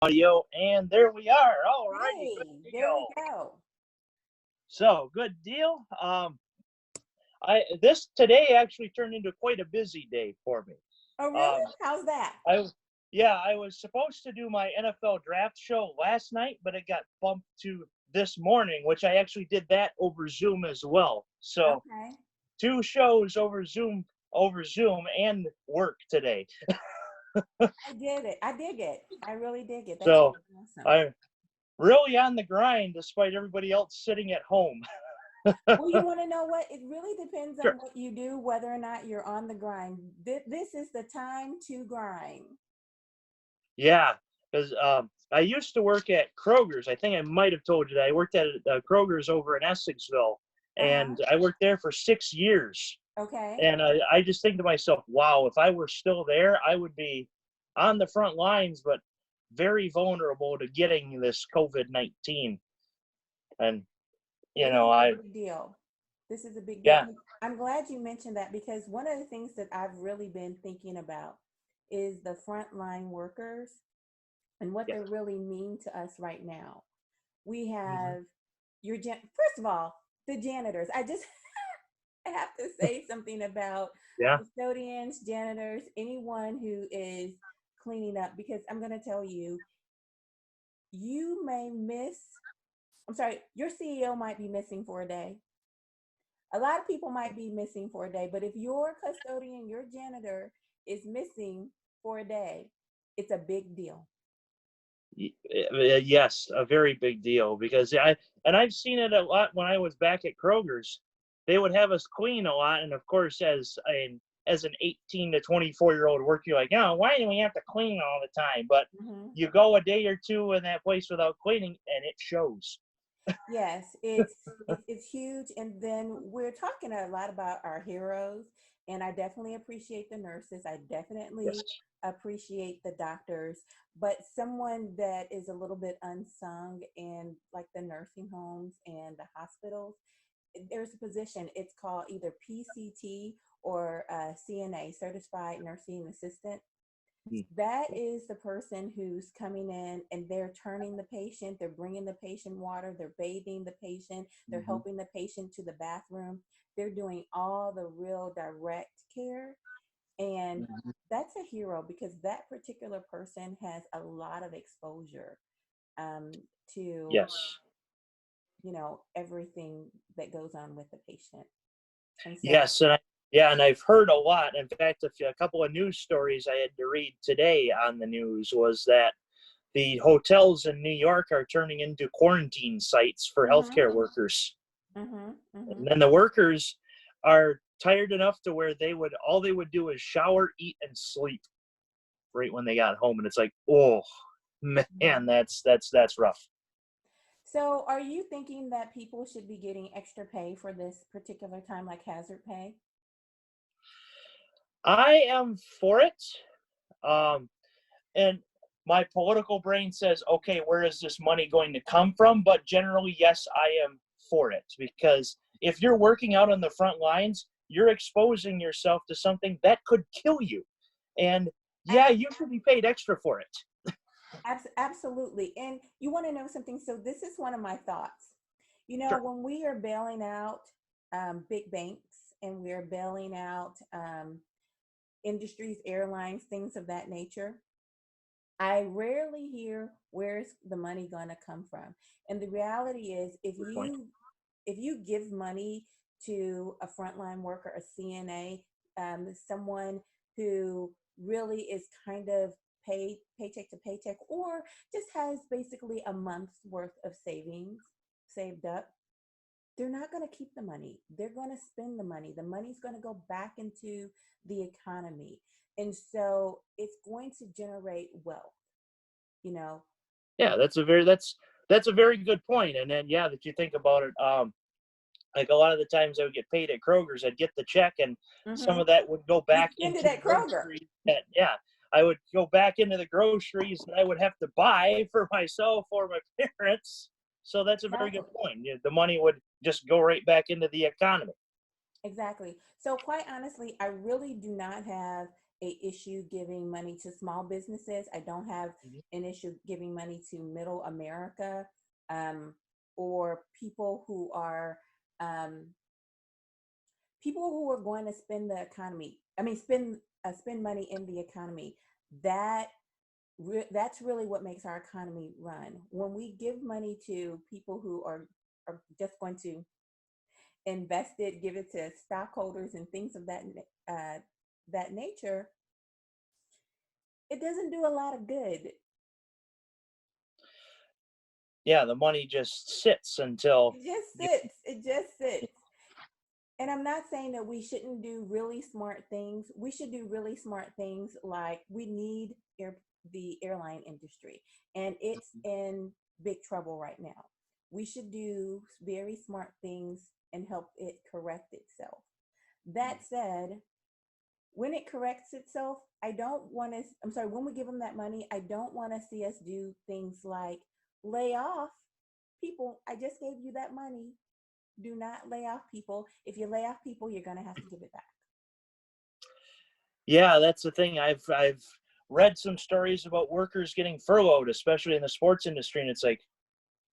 audio, and there we are. All righty, good Hey, to there we go. go. So, good deal. I this today actually turned into quite a busy day for me. Oh, really? Um, How's that? I yeah, I was supposed to do my NFL draft show last night, but it got bumped to this morning, which I actually did that over Zoom as well. So, Okay. two shows over Zoom, and work today. I did it. I dig it. I really dig it. That's So, awesome. I'm really on the grind despite everybody else sitting at home. Well, you want to know what? It really depends on Sure. what you do, whether or not you're on the grind. This is the time to grind. Yeah, because I used to work at Kroger's. I think I might have told you that. I worked at Kroger's over in Essexville, Uh-huh. and I worked there for 6 years. Okay. And I just think to myself, wow, if I were still there, I would be on the front lines, but very vulnerable to getting this COVID-19. And, This is a I, big deal. This is a big deal. yeah, And I'm glad you mentioned that because one of the things that I've really been thinking about is the frontline workers and what yeah, they really mean to us right now. We mhm, have first of all, the janitors. I just I have to say something about yeah, custodians, janitors, anyone who is cleaning up because I'm going to tell you, you may miss, I'm sorry, your CEO might be missing for a day. A lot of people might be missing for a day, but if your custodian, your janitor is missing for a day, it's a big deal. yes, a very big deal because I've seen it a lot when I was back at Kroger's. They would have us clean a lot, and of course, as an 18 to 24-year-old worker, you're like, oh, why do we have to clean all the time? But Hmm. you go a day or two in that place without cleaning, and it shows. Yes, it's huge. And then we're talking a lot about our heroes, and I definitely appreciate the nurses. I Yes. definitely appreciate the doctors, but someone that is a little bit unsung in like the nursing homes and the hospitals, there's a position. It's called either PCT or CNA, Certified Nursing Assistant. Mm. That is the person who's coming in and they're turning the patient, they're bringing the patient water, they're bathing the patient, they're Mm-hmm. helping the patient to the bathroom. They're doing all the real direct care. And Mm-hmm. that's a hero because that particular person has a lot of exposure um, to, Yes. everything that goes on with the patient. And so, Yes, and I've heard a lot. In fact, a couple of news stories I had to read today on the news was that the hotels in New York are turning into quarantine sites for mm-hmm, healthcare workers. mm-hmm, mm-hmm. And then the workers are tired enough to where they would do is shower, eat, and sleep right when they got home. And it's like, oh man, Mm-hmm. that's rough. So, are you thinking that people should be getting extra pay for this particular time, like hazard pay? I am for it. Um, and my political brain says, okay, where is this money going to come from? But generally, yes, I am for it because if you're working out on the front lines, you're exposing yourself to something that could kill you. And yeah, Ab- you should be paid extra for it. Absolutely. And you want to know something? So, this is one of my thoughts. Sure. When we are bailing out big banks and we're bailing out industries, airlines, things of that nature, I rarely hear where's the money going to come from. And the reality is, Good point. if you give money to a frontline worker, a CNA, someone who really is kind of paid paycheck to paycheck, or just has basically a month's worth of savings saved up, they're not going to keep the money. They're going to spend the money. The money's going to go back into the economy. And so it's going to generate wealth, you know. Yeah, that's a very good point. And then yeah, that you think about it, like a lot of the times I would get paid at Kroger's, I'd get the check and some Mm-hmm. of that would go You back spend it into at Kroger. groceries that, yeah, I would go back into the groceries that I would have to buy for myself or my parents. So that's a very good Exactly. point. Yeah, the money would just go right back into the economy. Exactly. So quite honestly, I really do not have a issue giving money to small businesses. I don't have an issue giving money to middle America, or um, people who are going to spend the economy. I mean, spend money in the economy. That that's really what makes our economy run. When we give money to people who are just going to invest it, give it to stockholders and things of that nature, it doesn't do a lot of good. Yeah, the money just sits until It just sits. It just sits. And I'm not saying that we shouldn't do really smart things. We should do really smart things, like we need the airline industry, and it's in big trouble right now. We should do very smart things and help it correct itself. That said, when it corrects itself, I don't want to, I'm sorry, when we give them that money, I don't want to see us do things like lay off people. I just gave you that money. Do not lay off people. If you lay off people, you're going to have to give it back. Yeah, that's the thing. I've read some stories about workers getting furloughed, especially in the sports industry, and it's like,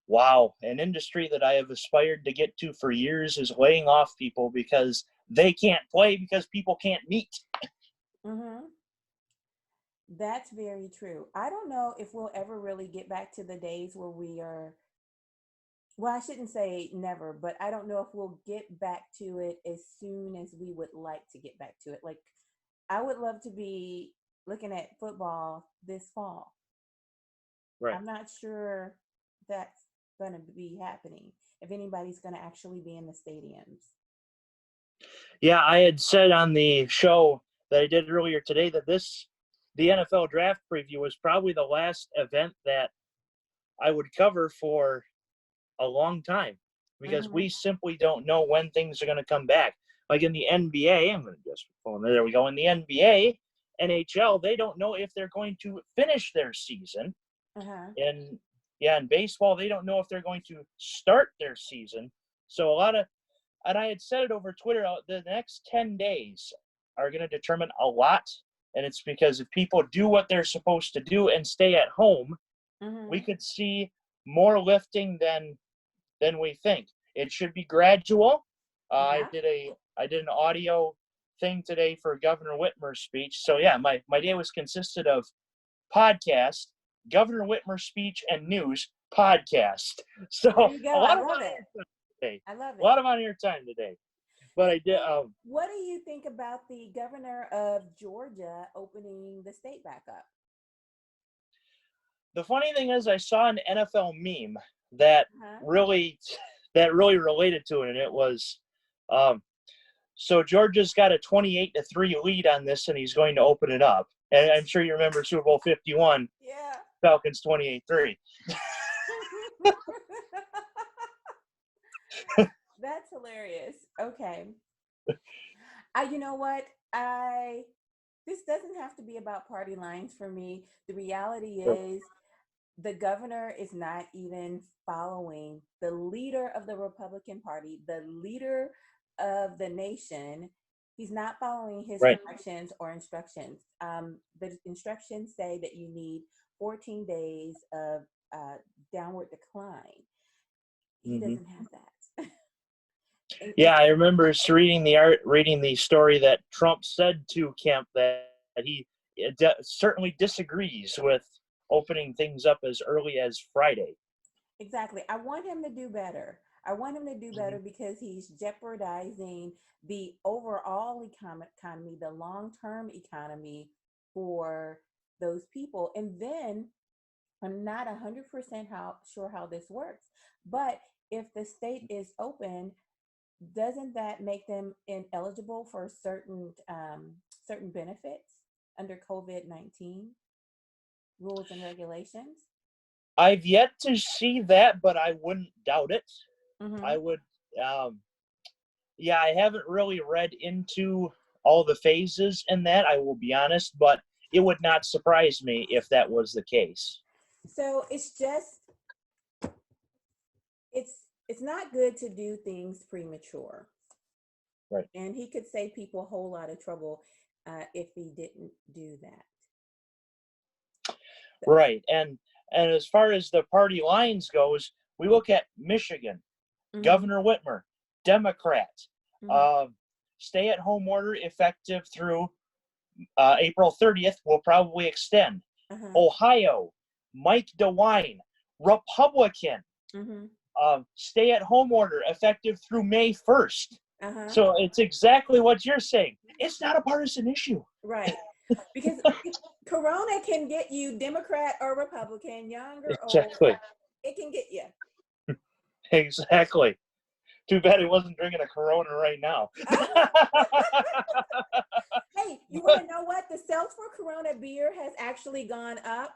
wow, an industry that I have aspired to get to for years is laying off people because they can't play because people can't meet. Mm-hmm. That's very true. I don't know if we'll ever really get back to the days where we are, well, I shouldn't say never, but I don't know if we'll get back to it as soon as we would like to get back to it. Like, I would love to be looking at football this fall. Right. I'm not sure that's going to be happening, if anybody's going to actually be in the stadiums. Yeah, I had said on the show that I did earlier today that the NFL draft preview was probably the last event that I would cover for a long time because Mm-hmm. we simply don't know when things are going to come back. Like in the NBA, I'm going to just, oh, there we go. In the NBA, NHL, they don't know if they're going to finish their season. Uh-huh. And yeah, in baseball, they don't know if they're going to start their season. So and I had said it over Twitter, the next 10 days are going to determine a lot. And it's because if people do what they're supposed to do and stay at home, we Mm-hmm. could see more lifting than we think. It should be gradual. Yeah. I did an audio thing today for Governor Whitmer's speech. So yeah, my day was consisted of podcast, Governor Whitmer's speech, and news podcast. So There you a go. I lot of love it. on-air time today. I love A it. lot of on-air time today. But I did. So, what do you think about the governor of Georgia opening the state back up? The funny thing is, I saw an NFL meme that Huh? really that really related to it, and it was, um, so Georgia's got a 28-3 lead on this, and he's going to open it up. And I'm sure you remember Super Bowl 51, Yeah. Falcons 28-3. That's hilarious. Okay. You know what? This doesn't have to be about party lines for me. The reality is the governor is not even following the leader of the Republican Party, the leader of the nation. He's not following his Right. directions or instructions. The instructions say that you need 14 days of downward decline. He Mm-hmm. doesn't have that. Yeah, I remember reading the story that Trump said to Kemp that he certainly disagrees with opening things up as early as Friday. Exactly. I want him to do better. I want him to do better because he's jeopardizing the overall economy, the long term economy for those people. And then I'm not 100% sure how this works, but if the state is open, doesn't that make them ineligible for certain benefits under COVID-19 rules and regulations? I've yet to see that, but I wouldn't doubt it. Mm-hmm. I would, um, yeah, I haven't really read into all the phases in that, I will be honest, but it would not surprise me if that was the case. So it's not good to do things premature. Right. And he could save people a whole lot of trouble. if he didn't do that. Right. And as far as the party lines goes, we look at Michigan, Governor Whitmer, Democrat, stay-at-home order effective through April 30th will probably extend. Ohio, Mike DeWine, Republican, stay-at-home order effective through May 1st. So it's exactly what you're saying. It's not a partisan issue. Right. Because Corona can get you Democrat or Republican, young or Exactly. old. It can get you. Exactly. Too bad he wasn't drinking a Corona right now. Hey, you want to know what? The sales for Corona beer has actually gone up.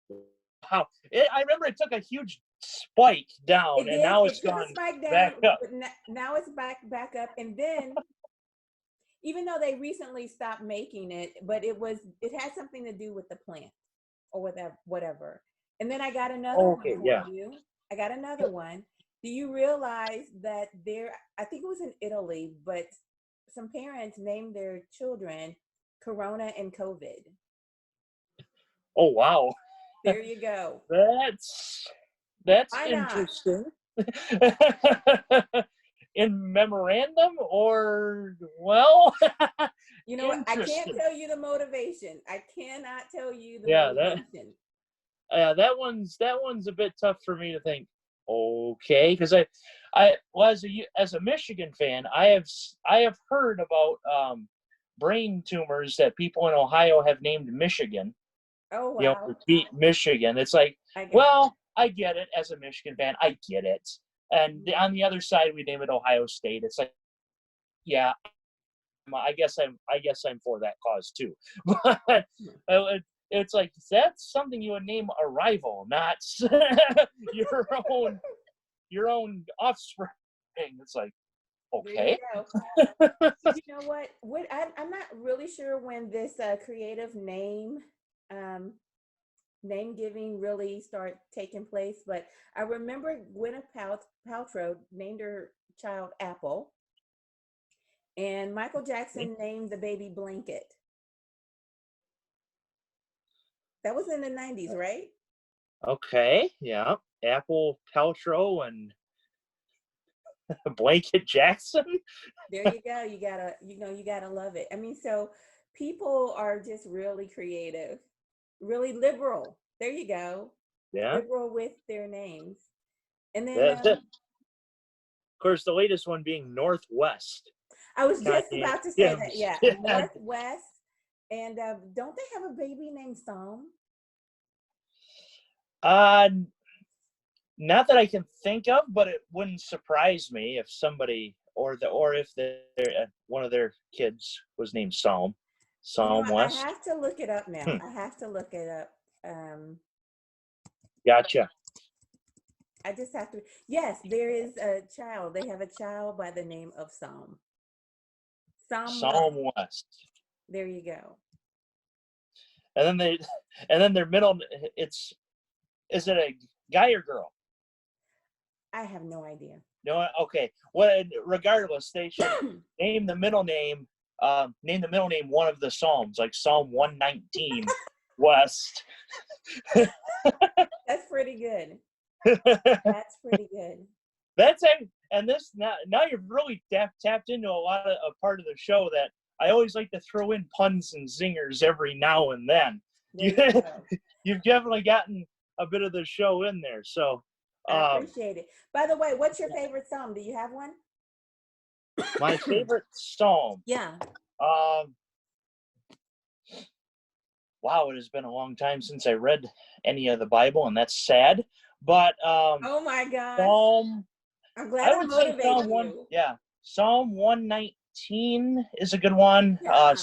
Wow. I remember it took a huge spike down, and now it's gone back up. But now it's back up. And then, even though they recently stopped making it, but it had something to do with the plant or whatever. And then I got another one for you. I got another one. Do you realize that I think it was in Italy, but some parents named their children Corona and COVID. Oh, wow. There you go. That's interesting. In memorandum or, well, you know what? I can't tell you the motivation. I cannot tell you the motivation. That one's a bit tough for me to think. Okay, because as a Michigan fan, I have heard about brain tumors that people in Ohio have named Michigan. Oh, wow. You know, to beat Michigan. It's like, I get it. As a Michigan fan, I get it. And on the other side, we name it Ohio State. It's like, yeah, I guess I'm for that cause too. But it's like, that's something you would name a rival, not your own offspring. It's like, okay. You know what? I'm not really sure when this creative name giving really start taking place, but I remember Gwyneth Paltrow named her child Apple, and Michael Jackson named the baby Blanket. That was in the 90s, right? Okay, yeah. Apple, Paltrow, and Blanket Jackson. There you go. You gotta love it. I mean, so people are just really creative, really liberal. There you go. Yeah. Liberal with their names. And then of course, the latest one being Northwest. I was just about to say that. Yeah, Northwest. And don't they have a baby named Psalm? Not that I can think of, but it wouldn't surprise me if somebody or if one of their kids was named Psalm West. I have to look it up now. I have to look it up. Gotcha. I just have to. Yes, there is a child. They have a child by the name of Psalm. Psalm West. There you go. And then their middle. Is it a guy or girl? I have no idea. No. Okay. Well, regardless, they should name the middle name. Name the middle name one of the Psalms, like Psalm 119 West. That's pretty good. That's pretty good. And this now you've really tapped into a part of the show that I always like to throw in puns and zingers every now and then. You've definitely gotten a bit of the show in there, so I appreciate it. By the way, what's your favorite psalm? Do you have one? My favorite psalm. Yeah. Wow, it has been a long time since I read any of the Bible, and that's sad. But oh my gosh. I'm glad I motivated you. Psalm 119 is a good one. Yeah.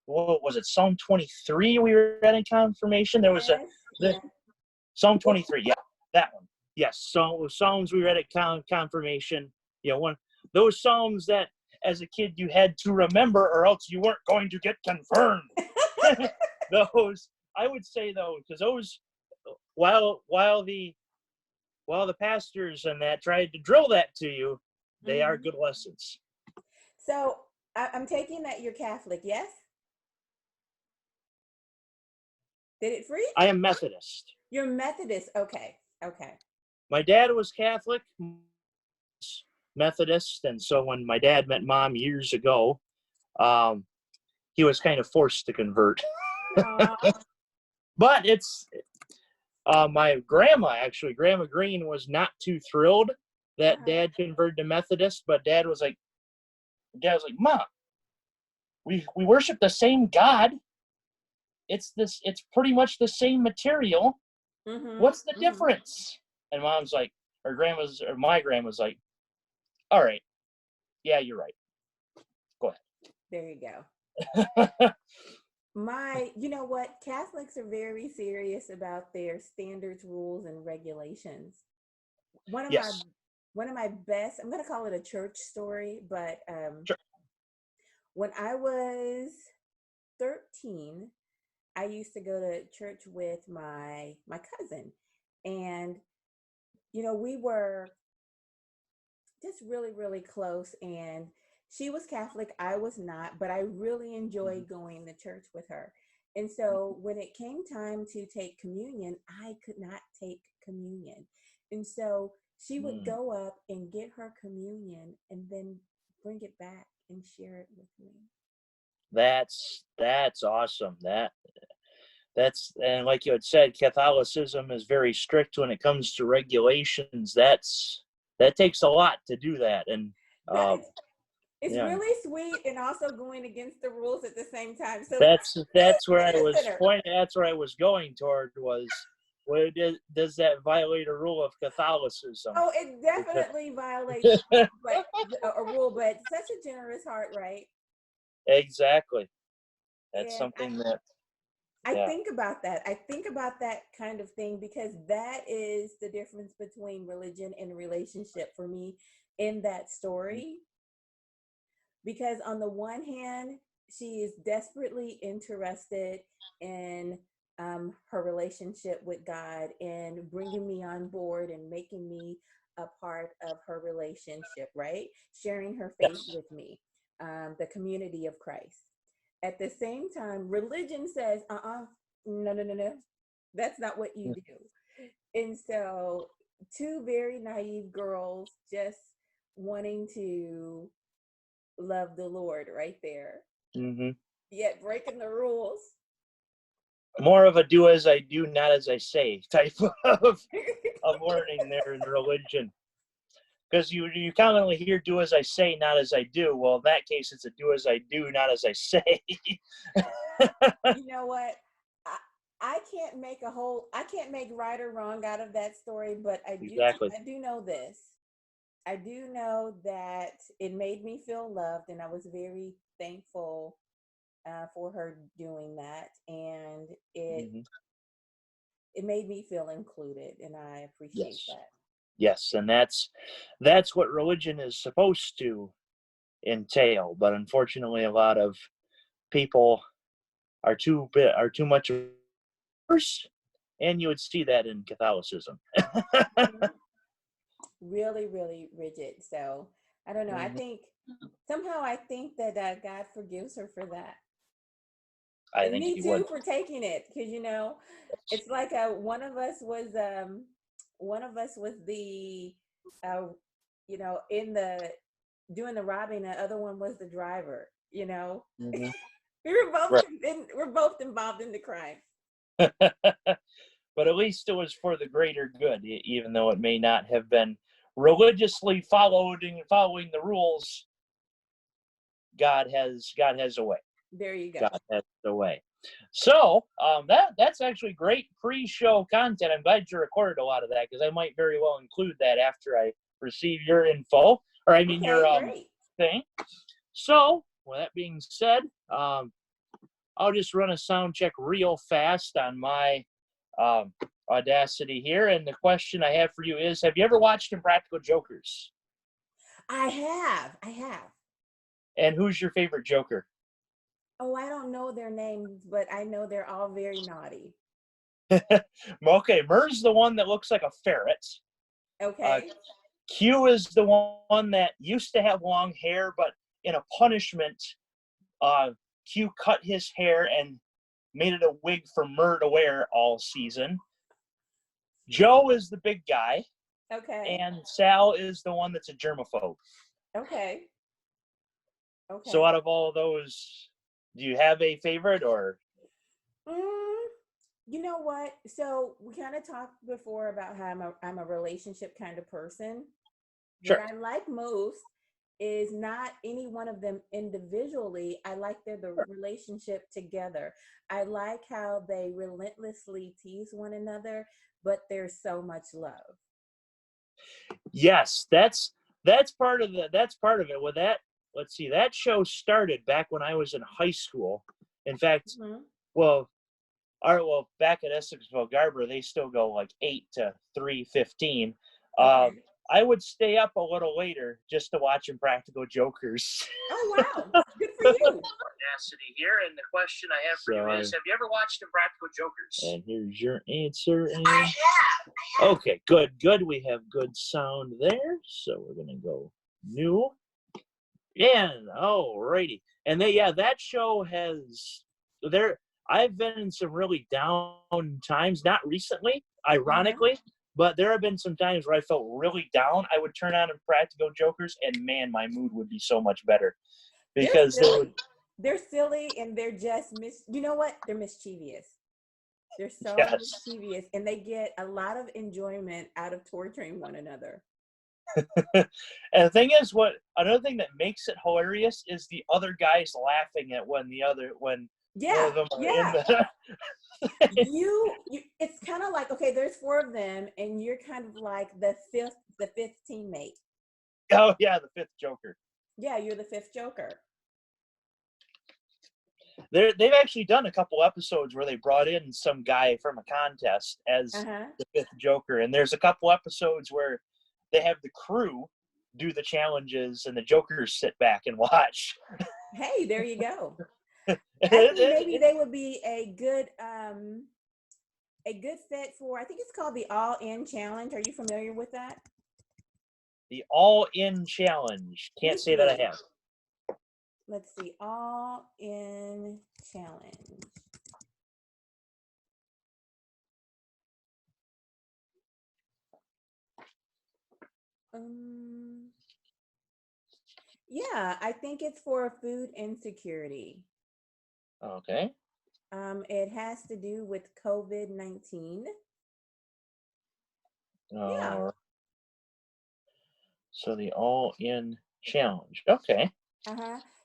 What was it? Psalm 23 we read in confirmation. There was Psalm 23. Yeah, that one. Yes, Psalms we read at confirmation. You know, those Psalms that as a kid you had to remember or else you weren't going to get confirmed. Those, I would say though, because those, while the pastors and that tried to drill that to you, they are good lessons. So I'm taking that you're Catholic, yes? Did it freeze? I am Methodist. You're Methodist. Okay. Okay. My dad was Catholic, Methodist, and so when my dad met Mom years ago, um, he was kind of forced to convert. But it's my grandma, actually, Grandma Greene, was not too thrilled that Dad converted to Methodist, but Dad was like, Mom, we worship the same God. It's pretty much the same material. What's the difference? And Mom's like, my grandma's like, all right, yeah, you're right. Go ahead. There you go. You know what? Catholics are very serious about their standards, rules, and regulations. One of Yes. my best, I'm going to call it a church story, but Sure. when I was 13, I used to go to church with my cousin, and we were just really, really close. And she was Catholic, I was not, but I really enjoyed going to church with her. And so when it came time to take communion, I could not take communion. And so she would go up and get her communion and then bring it back and share it with me. That's awesome. That's, and like you had said, Catholicism is very strict when it comes to regulations. That takes a lot to do that, and it's really sweet and also going against the rules at the same time. So that's where I was pointing. That's where I was going toward was. Does that violate a rule of Catholicism? Oh, it definitely violates a rule, but such a generous heart, right? Exactly. That's something that I think about that. I think about that kind of thing because that is the difference between religion and relationship for me in that story. Because on the one hand, she is desperately interested in her relationship with God and bringing me on board and making me a part of her relationship, right? Sharing her faith with me, the community of Christ. At the same time, religion says, no, that's not what you do. And so, two very naive girls just wanting to love the Lord right there, yet breaking the rules. More of a do as I do, not as I say type of learning there in religion. Because you commonly hear do as I say, not as I do. Well, in that case, it's a do as I do, not as I say. You know what? I can't make right or wrong out of that story, but I do know this. I do know that it made me feel loved, and I was very thankful for her doing that, and it made me feel included, and I appreciate that. Yes, and that's what religion is supposed to entail. But unfortunately, a lot of people are too much worse, and you would see that in Catholicism. Really, really rigid. So I don't know. I think that God forgives her for that. I And think me he too would. for taking it, because it's like one of us was the in the doing the robbing, the other one was the driver. We were both Right. we're both involved in the crime. But at least it was for the greater good, even though it may not have been religiously following the rules. God has a way. There you go. God has a way. So that's actually great pre-show content. I'm glad you recorded a lot of that because I might very well include that after I receive your info, or I mean your thing. So with that being said, I'll just run a sound check real fast on my Audacity here, and the question I have for you is: have you ever watched Impractical Jokers? I have. And who's your favorite Joker? Oh, I don't know their names, but I know they're all very naughty. Okay, Murr's the one that looks like a ferret. Okay. Q is the one that used to have long hair, but in a punishment, Q cut his hair and made it a wig for Murr to wear all season. Joe is the big guy. Okay. And Sal is the one that's a germaphobe. Okay. So out of all of those, do you have a favorite or? You know what? So we kind of talked before about how I'm a relationship kind of person. Sure. What I like most is not any one of them individually. I like the relationship together. I like how they relentlessly tease one another, but there's so much love. Yes, that's part of it. With that, let's see, that show started back when I was in high school. In fact, back at Essexville Garber, they still go like 8 to 3:15. Okay. I would stay up a little later just to watch Impractical Jokers. Oh, wow. Good for you. Audacity here, and the question I have for you is, have you ever watched Impractical Jokers? And here's your answer. I have. Okay, good. We have good sound there, so we're going to go new. And, alrighty. And that show has, I've been in some really down times, not recently, ironically, but there have been some times where I felt really down. I would turn on Impractical Jokers, and man, my mood would be so much better. Because they're silly and they're just you know what? They're mischievous. They're so mischievous, and they get a lot of enjoyment out of torturing one another. And the thing is, another thing that makes it hilarious is the other guys laughing at one of them are in the it's kind of like, okay, there's 4 of them, and you're kind of like the fifth teammate. Oh yeah, the 5th Joker. Yeah, you're the 5th Joker. They've actually done a couple episodes where they brought in some guy from a contest as the 5th Joker, and there's a couple episodes where they have the crew do the challenges and the Jokers sit back and watch. Hey, there you go. Actually, maybe they would be a good fit for, I think it's called the All In Challenge. Are you familiar with that? The All In Challenge. Can't say that I have. Let's see. All In Challenge. Yeah, I think it's for food insecurity. Okay. It has to do with COVID-19. Yeah. So the All In Challenge. Okay.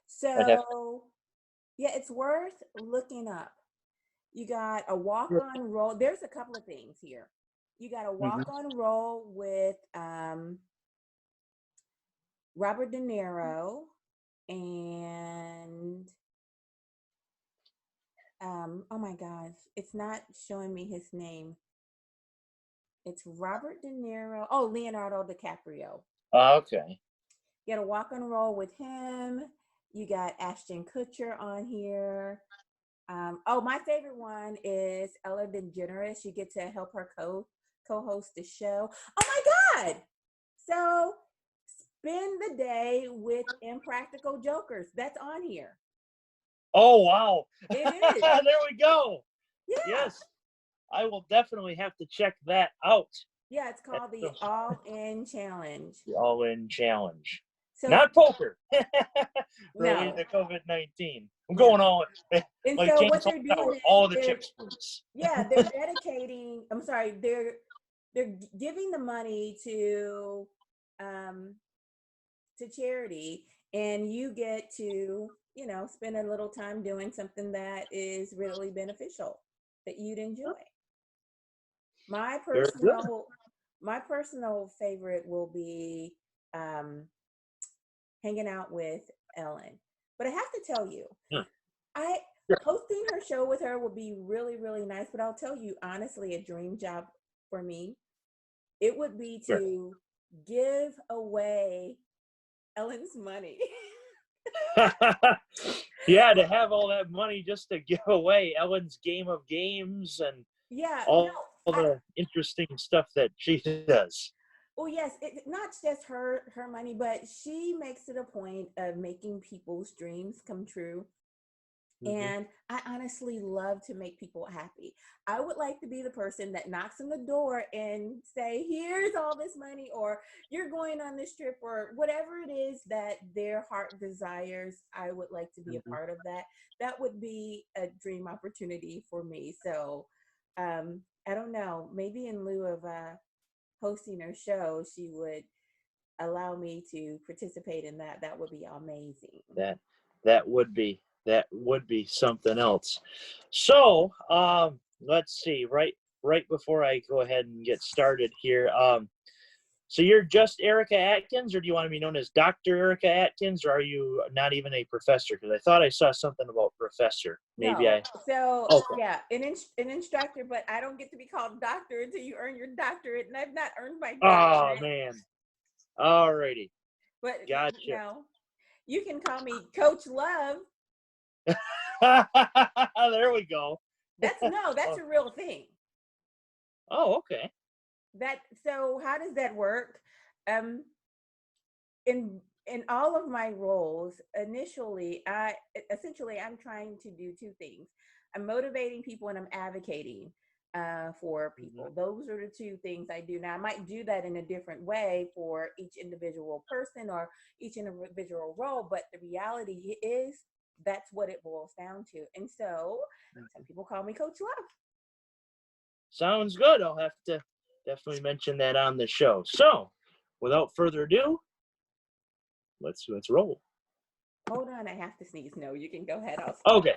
So, yeah, it's worth looking up. You got a walk-on roll. There's a couple of things here. You got a walk-on roll with Robert De Niro and oh my gosh, it's not showing me his name. It's Robert De Niro. Oh, Leonardo DiCaprio. Okay. You got a walk-on roll with him. You got Ashton Kutcher on here. My favorite one is Ellen DeGeneres. You get to help her co-host the show. Oh my God! So spend the day with Impractical Jokers. That's on here. Oh wow! It is. There we go. Yeah. Yes, I will definitely have to check that out. Yeah, it's called the All In Challenge. The All In Challenge. So, not poker. No. The COVID-19. I'm going all and like so James what they're doing is all the chips, please. Yeah, they're dedicating. I'm sorry, they're giving the money to charity, and you get to spend a little time doing something that is really beneficial that you'd enjoy. My personal favorite will be hanging out with Ellen. But I have to tell you, hosting her show with her would be really, really nice. But I'll tell you, honestly, a dream job for me, it would be to give away Ellen's money. Yeah, to have all that money just to give away Ellen's Game of Games and all the interesting stuff that she does. Well, yes, not just her money, but she makes it a point of making people's dreams come true. Mm-hmm. And I honestly love to make people happy. I would like to be the person that knocks on the door and say, here's all this money, or you're going on this trip, or whatever it is that their heart desires. I would like to be a Mm-hmm. part of that. That would be a dream opportunity for me. So I don't know, maybe in lieu of hosting her show, she would allow me to participate in that. That would be amazing. That that would be something else. So let's see. Right before I go ahead and get started here, so you're just Erika Atkins, or do you want to be known as Dr. Erika Atkins, or are you not even a professor? Because I thought I saw something about professor. Maybe No. I. So Okay. yeah, an instructor, but I don't get to be called doctor until you earn your doctorate, and I've not earned my Oh doctorate. man. Alrighty. But Gotcha. no, you can call me Coach Love. There we go. That's Oh, a real thing. okay. That so how does that work? Um, in all of my roles, initially, I'm trying to do two things. I'm motivating people and I'm advocating for Mhm. people. Those are the two things I do. Now, I might do that in a different way for each individual person or each individual role, but the reality is that's what it boils down to. And so, some people call me Coach Love. Sounds good. I'll have to definitely mention that on the show. So, without further ado, let's roll. Hold on, I have to sneeze. No, you can go ahead. I'll start. Okay.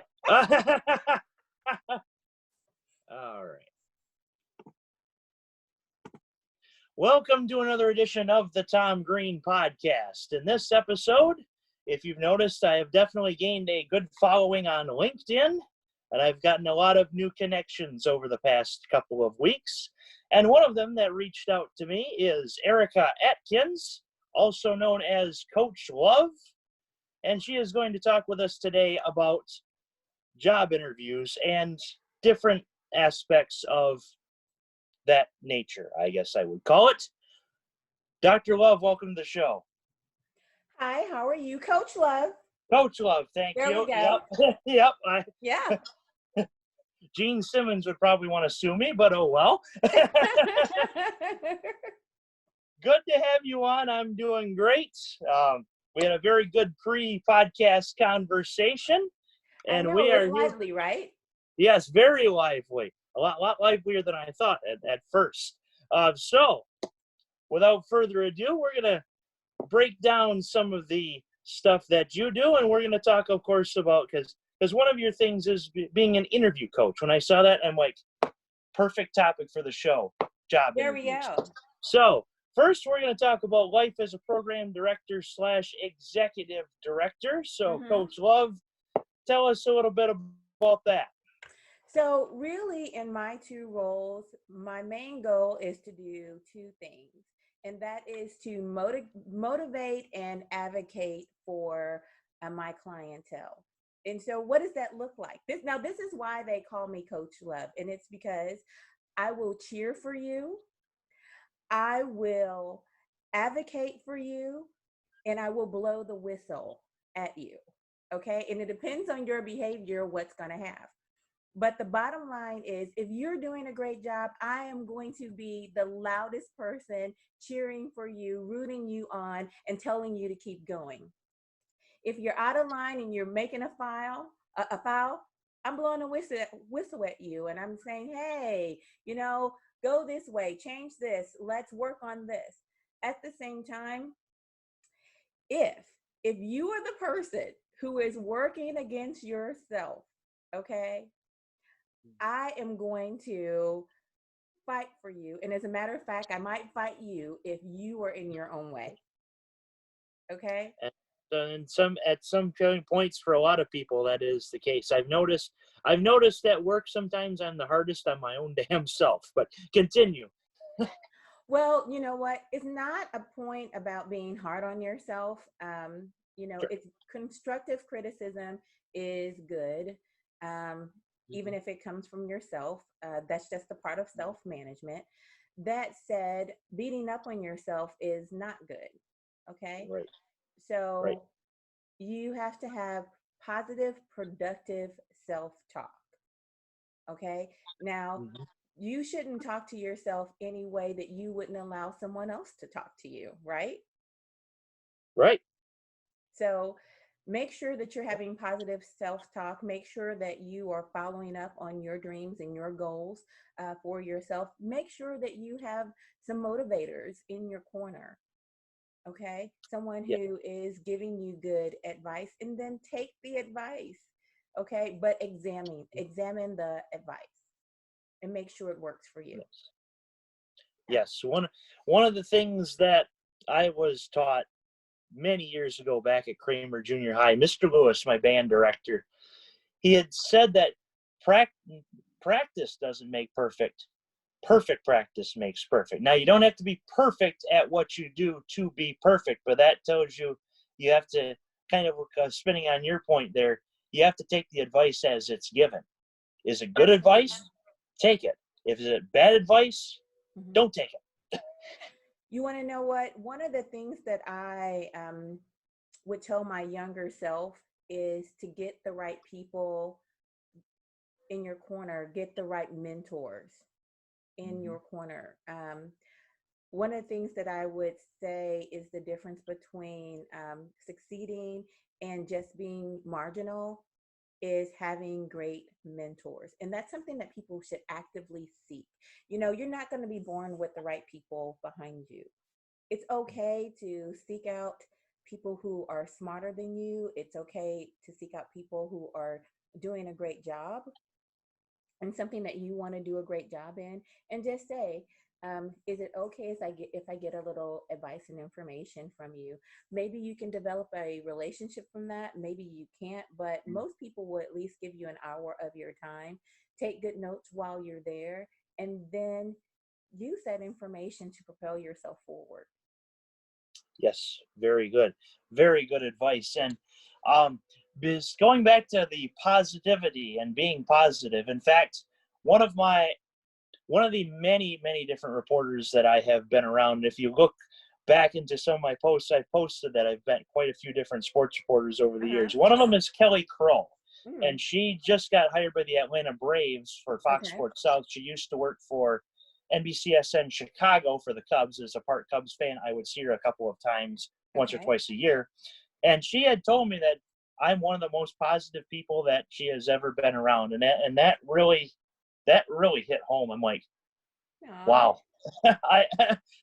All right. Welcome to another edition of the Tom Greene podcast. In this episode, if you've noticed, I have definitely gained a good following on LinkedIn, and I've gotten a lot of new connections over the past couple of weeks. And one of them that reached out to me is Erika Atkins, also known as Coach Love, and she is going to talk with us today about job interviews and different aspects of that nature, I guess I would call it. Dr. Love, welcome to the show. Hi, how are you, Coach Love? Coach Love, thank There we you. go. Yep. Yep. Yeah. Gene Simmons would probably want to sue me, but oh well. Good to have you on. I'm doing great. We had a very good pre-podcast conversation, I and know we it was are here. lively, right? Yes, very lively. A lot livelier than I thought at first. So, without further ado, we're going to break down some of the stuff that you do, and we're going to talk, of course, about because one of your things is being an interview coach. When I saw that, I'm like, perfect topic for the show, job There we interviews. go. So first, we're going to talk about life as a program director / executive director. So, Coach Love, tell us a little bit about that. So, really, in my two roles, my main goal is to do two things, and that is to motivate and advocate for my clientele. And so, what does that look like? This is why they call me Coach Love, and it's because I will cheer for you, I will advocate for you, and I will blow the whistle at you. Okay. And it depends on your behavior, what's going to have. But the bottom line is if you're doing a great job, I am going to be the loudest person cheering for you, rooting you on, and telling you to keep going. If you're out of line and you're making a foul, I'm blowing a whistle at you and I'm saying, hey, go this way, change this, let's work on this. At the same time, if if you are the person who is working against yourself, okay, I am going to fight for you. And as a matter of fact, I might fight you if you are in your own way. Okay? And at some points for a lot of people that is the case. I've noticed at work sometimes I'm the hardest on my own damn self. But continue. Well, you know what? It's not a point about being hard on yourself. Sure. It's constructive criticism is good, um, even Mhm. if it comes from yourself. That's just a part of self management. That said, beating up on yourself is not good. Okay. Right. Right. So you have to have positive, productive self talk. Okay. Now, Mhm. you shouldn't talk to yourself any way that you wouldn't allow someone else to talk to you, right? Right. So make sure that you're having positive self talk. Make sure that you are following up on your dreams and your goals for yourself. Make sure that you have some motivators in your corner. Okay. Someone Yeah. who is giving you good advice, and then take the advice. Okay. But examine the advice and make sure it works for you. Yes. Yes. One of the things that I was taught many years ago back at Kramer Junior High, Mr. Lewis, my band director, he had said that prac- practice doesn't make perfect. Perfect practice makes perfect. Now, you don't have to be perfect at what you do to be perfect, but that tells you you have to kind of, spinning on your point there, you have to take the advice as it's given. Is it good Absolutely. advice? Take it. If it's bad advice, Mhm. don't take it. You want to know what? One of the things that I would tell my younger self is to get the right people in your corner, get the right mentors in Mhm. your corner. One of the things that I would say is the difference between succeeding and just being marginal is having great mentors. And that's something that people should actively seek. You know, you're not going to be born with the right people behind you. It's okay to seek out people who are smarter than you. It's okay to seek out people who are doing a great job and something that you want to do a great job in, and just say, is it okay if I get a little advice and information from you? Maybe you can develop a relationship from that. Maybe you can't, but most people will at least give you an hour of your time. Take good notes while you're there, and then use that information to propel yourself forward. Yes, very good. Very good advice. And um, because going back to the positivity and being positive, in fact, one of my one of the many different reporters that I have been around. If you look back into some of my posts, I've posted that I've met quite a few different sports reporters over the Uh-huh. years. One of them is Kelly Kroll, Mm, and she just got hired by the Atlanta Braves for Fox okay. Sports South. She used to work for NBCSN Chicago for the Cubs. As a part Cubs fan, I would see her a couple of times, once or Okay. twice a year, and she had told me that I'm one of the most positive people that she has ever been around, and that really hit home. I'm like, Aw. wow. I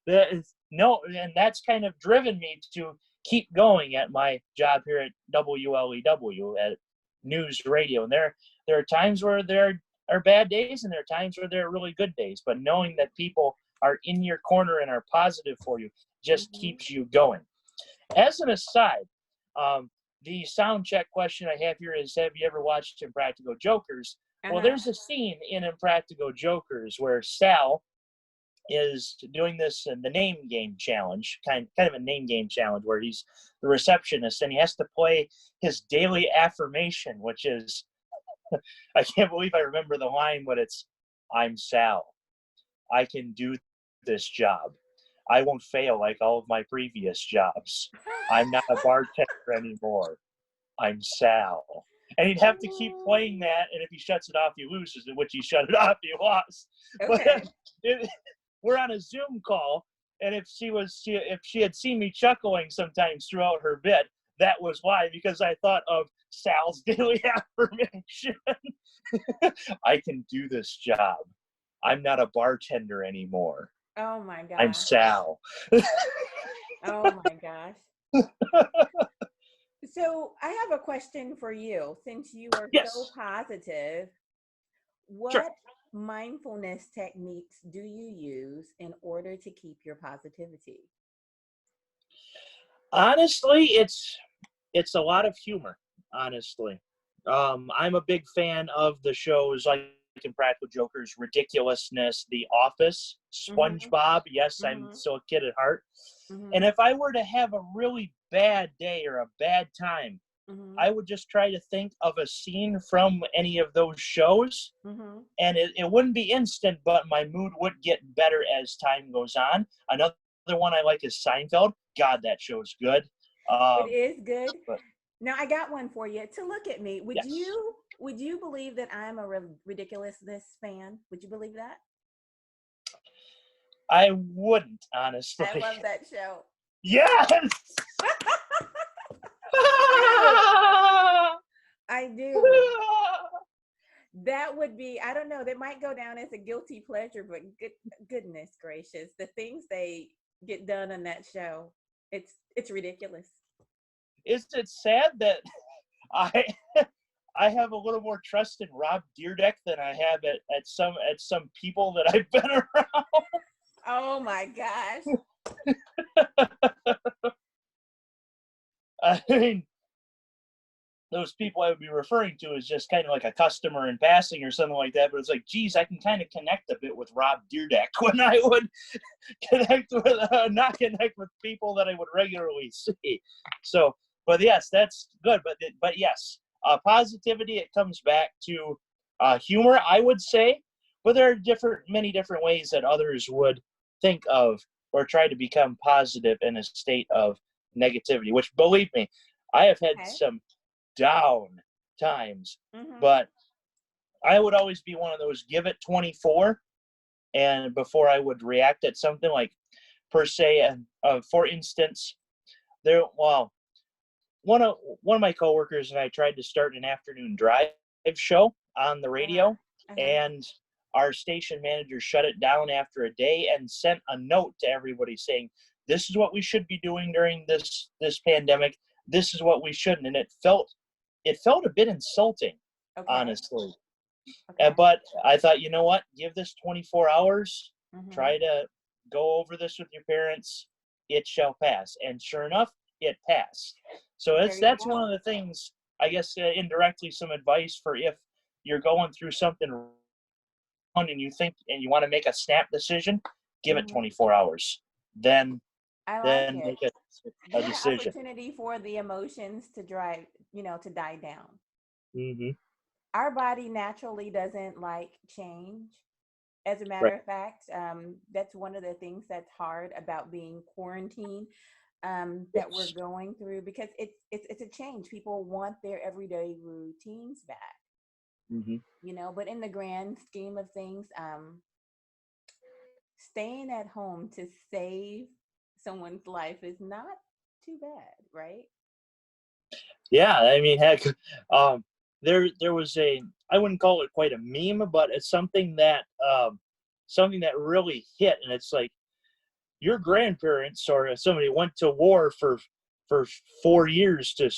that is no, and that's kind of driven me to keep going at my job here at WLEW at news radio. And there are times where there are bad days, and there are times where there are really good days. But knowing that people are in your corner and are positive for you just Mm-hmm. keeps you going. As an aside, um, the sound check question I have here is: have you ever watched Impractical Jokers? Well, Uh-huh. there's a scene in Impractical Jokers where Sal is doing this in the name game challenge, kind of a name game challenge where he's the receptionist and he has to play his daily affirmation, which is I can't believe I remember the line, but it's I'm Sal. I can do this job. I won't fail like all of my previous jobs. I'm not a bartender anymore. I'm Sal. And he'd have to keep playing that, and if he shuts it off, he loses, in which he shut it off, he lost. But Okay. it, we're on a Zoom call, and if she had seen me chuckling sometimes throughout her bit, that was why, because I thought of Sal's daily affirmation. I can do this job. I'm not a bartender anymore. Oh my I'm gosh. Sal. Oh my gosh. So I have a question for you. Since you are so Yes, positive, sure. what mindfulness techniques do you use in order to keep your positivity? Honestly, it's a lot of humor. Honestly, I'm a big fan of the shows like Impractical Jokers, Ridiculousness, The Office, Mm-hmm. SpongeBob. Yes, I'm Mm-hmm. still a kid at heart. Mm-hmm. And if I were to have a really bad day or a bad time, Mm-hmm. I would just try to think of a scene from any of those shows, Mm-hmm. and it wouldn't be instant, but my mood would get better as time goes on. Another one I like is Seinfeld. God, that show's good. It Um, is good. but Now I got one for you. To look at me, yes, would you believe that I'm a ridiculousness fan? Would you believe that? I wouldn't I honestly. love that show. Yes. I do. I do. That would be, I don't know, that might go down as a guilty pleasure, but goodness gracious, the things they get done on that show, it's ridiculous. Is it sad that I I have a little more trust in Rob Deerdeck than I have at some people that I've been around? Oh my gosh. I mean, those people I would be referring to is just kind of like a customer in passing or something like that. But it's like, geez, I can kind of connect a bit with Rob Deerdeck when I would connect with not connect with people that I would regularly see. So, but yes, that's good. But yes, positivity. It comes back to humor, I would say. But there are many different ways that others would think of or try to become positive in a state of negativity. Which, believe me, I have had Okay. some down times, Mm-hmm. but I would always be one of those give it 24 and before I would react at something like per se. And for instance, there well one of my coworkers and I tried to start an afternoon drive show on the Uh-huh. radio, Uh-huh. and our station manager shut it down after a day and sent a note to everybody saying, "This is what we should be doing during this pandemic. This is what we shouldn't." And it felt a bit insulting, Okay. honestly. Okay. But I thought, you know what? Give this 24 hours. Mm-hmm. Try to go over this with your parents. It shall pass. And sure enough, it passed. So There you that's one go. of the things, I guess, indirectly, some advice for if you're going through something and you think and you want to make a snap decision, give it Mm-hmm. 24 hours. Then, I like then it. make a Give the decision. opportunity for the emotions to drive, to die down. Hmm. Our body naturally doesn't like change. As a matter Right. of fact, that's one of the things that's hard about being quarantined, that we're Yes. going through, because it's a change. People want their everyday routines back, Hmm. But in the grand scheme of things, staying at home to save someone's life is not too bad, right? Yeah, I mean, heck, there was I wouldn't call it quite a meme, but it's something that really hit, and it's like your grandparents or somebody went to war for 4 years to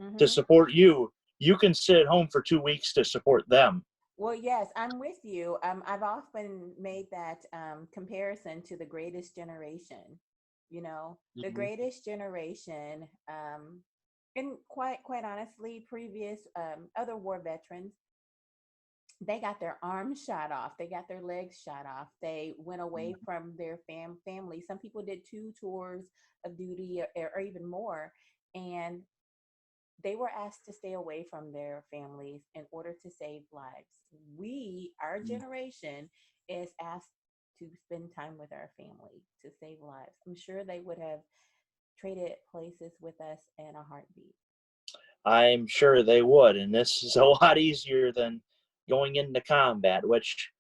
Mm-hmm. support you. You can sit at home for 2 weeks to support them. Well, yes, I'm with you. I've often made that comparison to the greatest generation. The Hmm. greatest generation, and quite honestly, previous other war veterans, they got their arms shot off, they got their legs shot off, they went away from their family. Some people did 2 tours of duty, or even more, and they were asked to stay away from their families in order to save lives. Our generation, is asked to spend time with our family to save lives. I'm sure they would have traded places with us in a heartbeat. I'm sure they would, and this is a lot easier than going into combat, which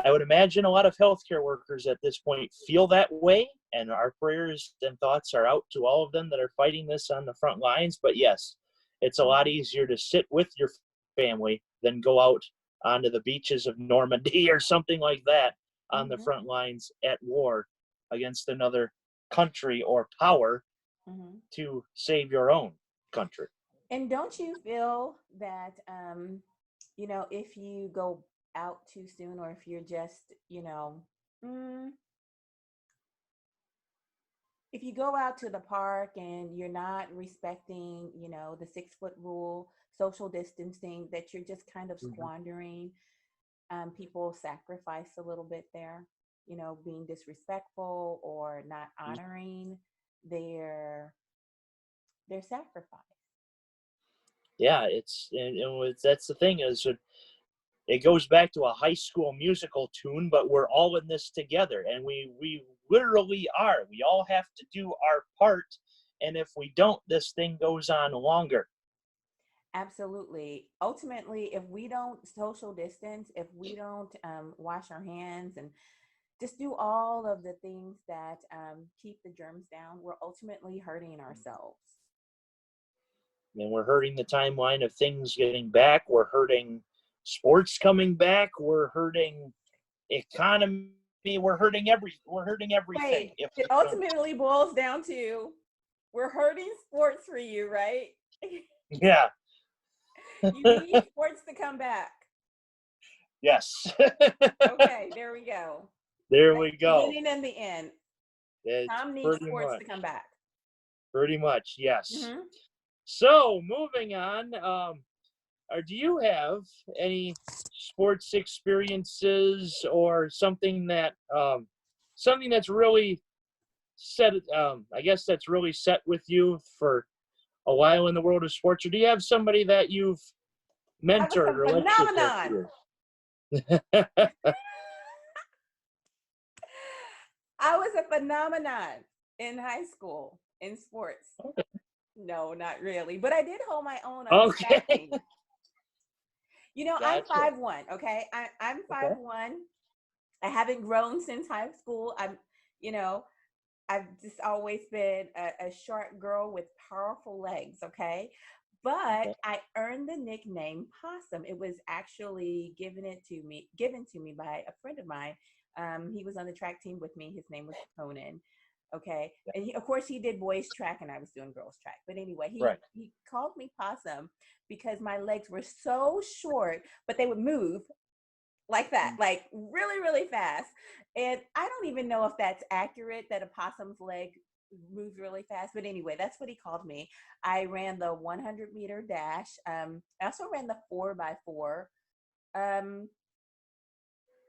I would imagine a lot of healthcare workers at this point feel that way, and our prayers and thoughts are out to all of them that are fighting this on the front lines. But yes, it's a lot Mhm. easier to sit with your family than go out onto the beaches of Normandy or something like that on the Mhm. front lines at war against another country or power Mhm. to save your own country. And don't you feel that, if you go out too soon, or if you're just, mm, if you go out to the park and you're not respecting, the 6 foot rule, social distancing, that you're just kind of Mhm. squandering people's sacrifice a little bit there, being disrespectful or not honoring their their sacrifice. Yeah, that's the thing is it goes back to a high school musical tune, but we're all in this together, and we literally are. We all have to do our part, and if we don't, this thing goes on longer. Absolutely. Ultimately, if we don't social distance, if we don't wash our hands and just do all of the things that keep the germs down, we're ultimately hurting ourselves. And we're hurting the timeline of things getting back. We're hurting sports coming back. We're hurting economy. We're hurting everything. Wait, If it we don't, ultimately boils down to we're hurting sports for you, right? yeah, You need sports to come back. yes, Okay, there we go. there That's we the go. beginning and the end. It's Some need pretty sports much, to come back. yes. Hmm. So moving on, do you have any sports experiences or something that's really set? I guess that's really set with you for a while in the world of sports, or do you have somebody that you've I was mentored a or lectured with phenomenon. you? I was a phenomenon in high school in sports. No, not really, but I did hold my own on the track Okay, team. You know, I'm gotcha. 5'1", okay? I'm Okay, 5'1". I haven't grown since high school. You know, I've just always been a short girl with powerful legs, okay? But okay, I earned the nickname Possum. It was actually given to me by a friend of mine. He was on the track team with me. His name was Conan. Okay, and of course he did boys track and I was doing girls track. But anyway, right. he called me Possum because my legs were so short, but they would move like that, like really, really fast. And I don't even know if that's accurate that a possum's leg moves really fast. But anyway, that's what he called me. I ran the 100-meter dash. I also ran the 4x4. Um,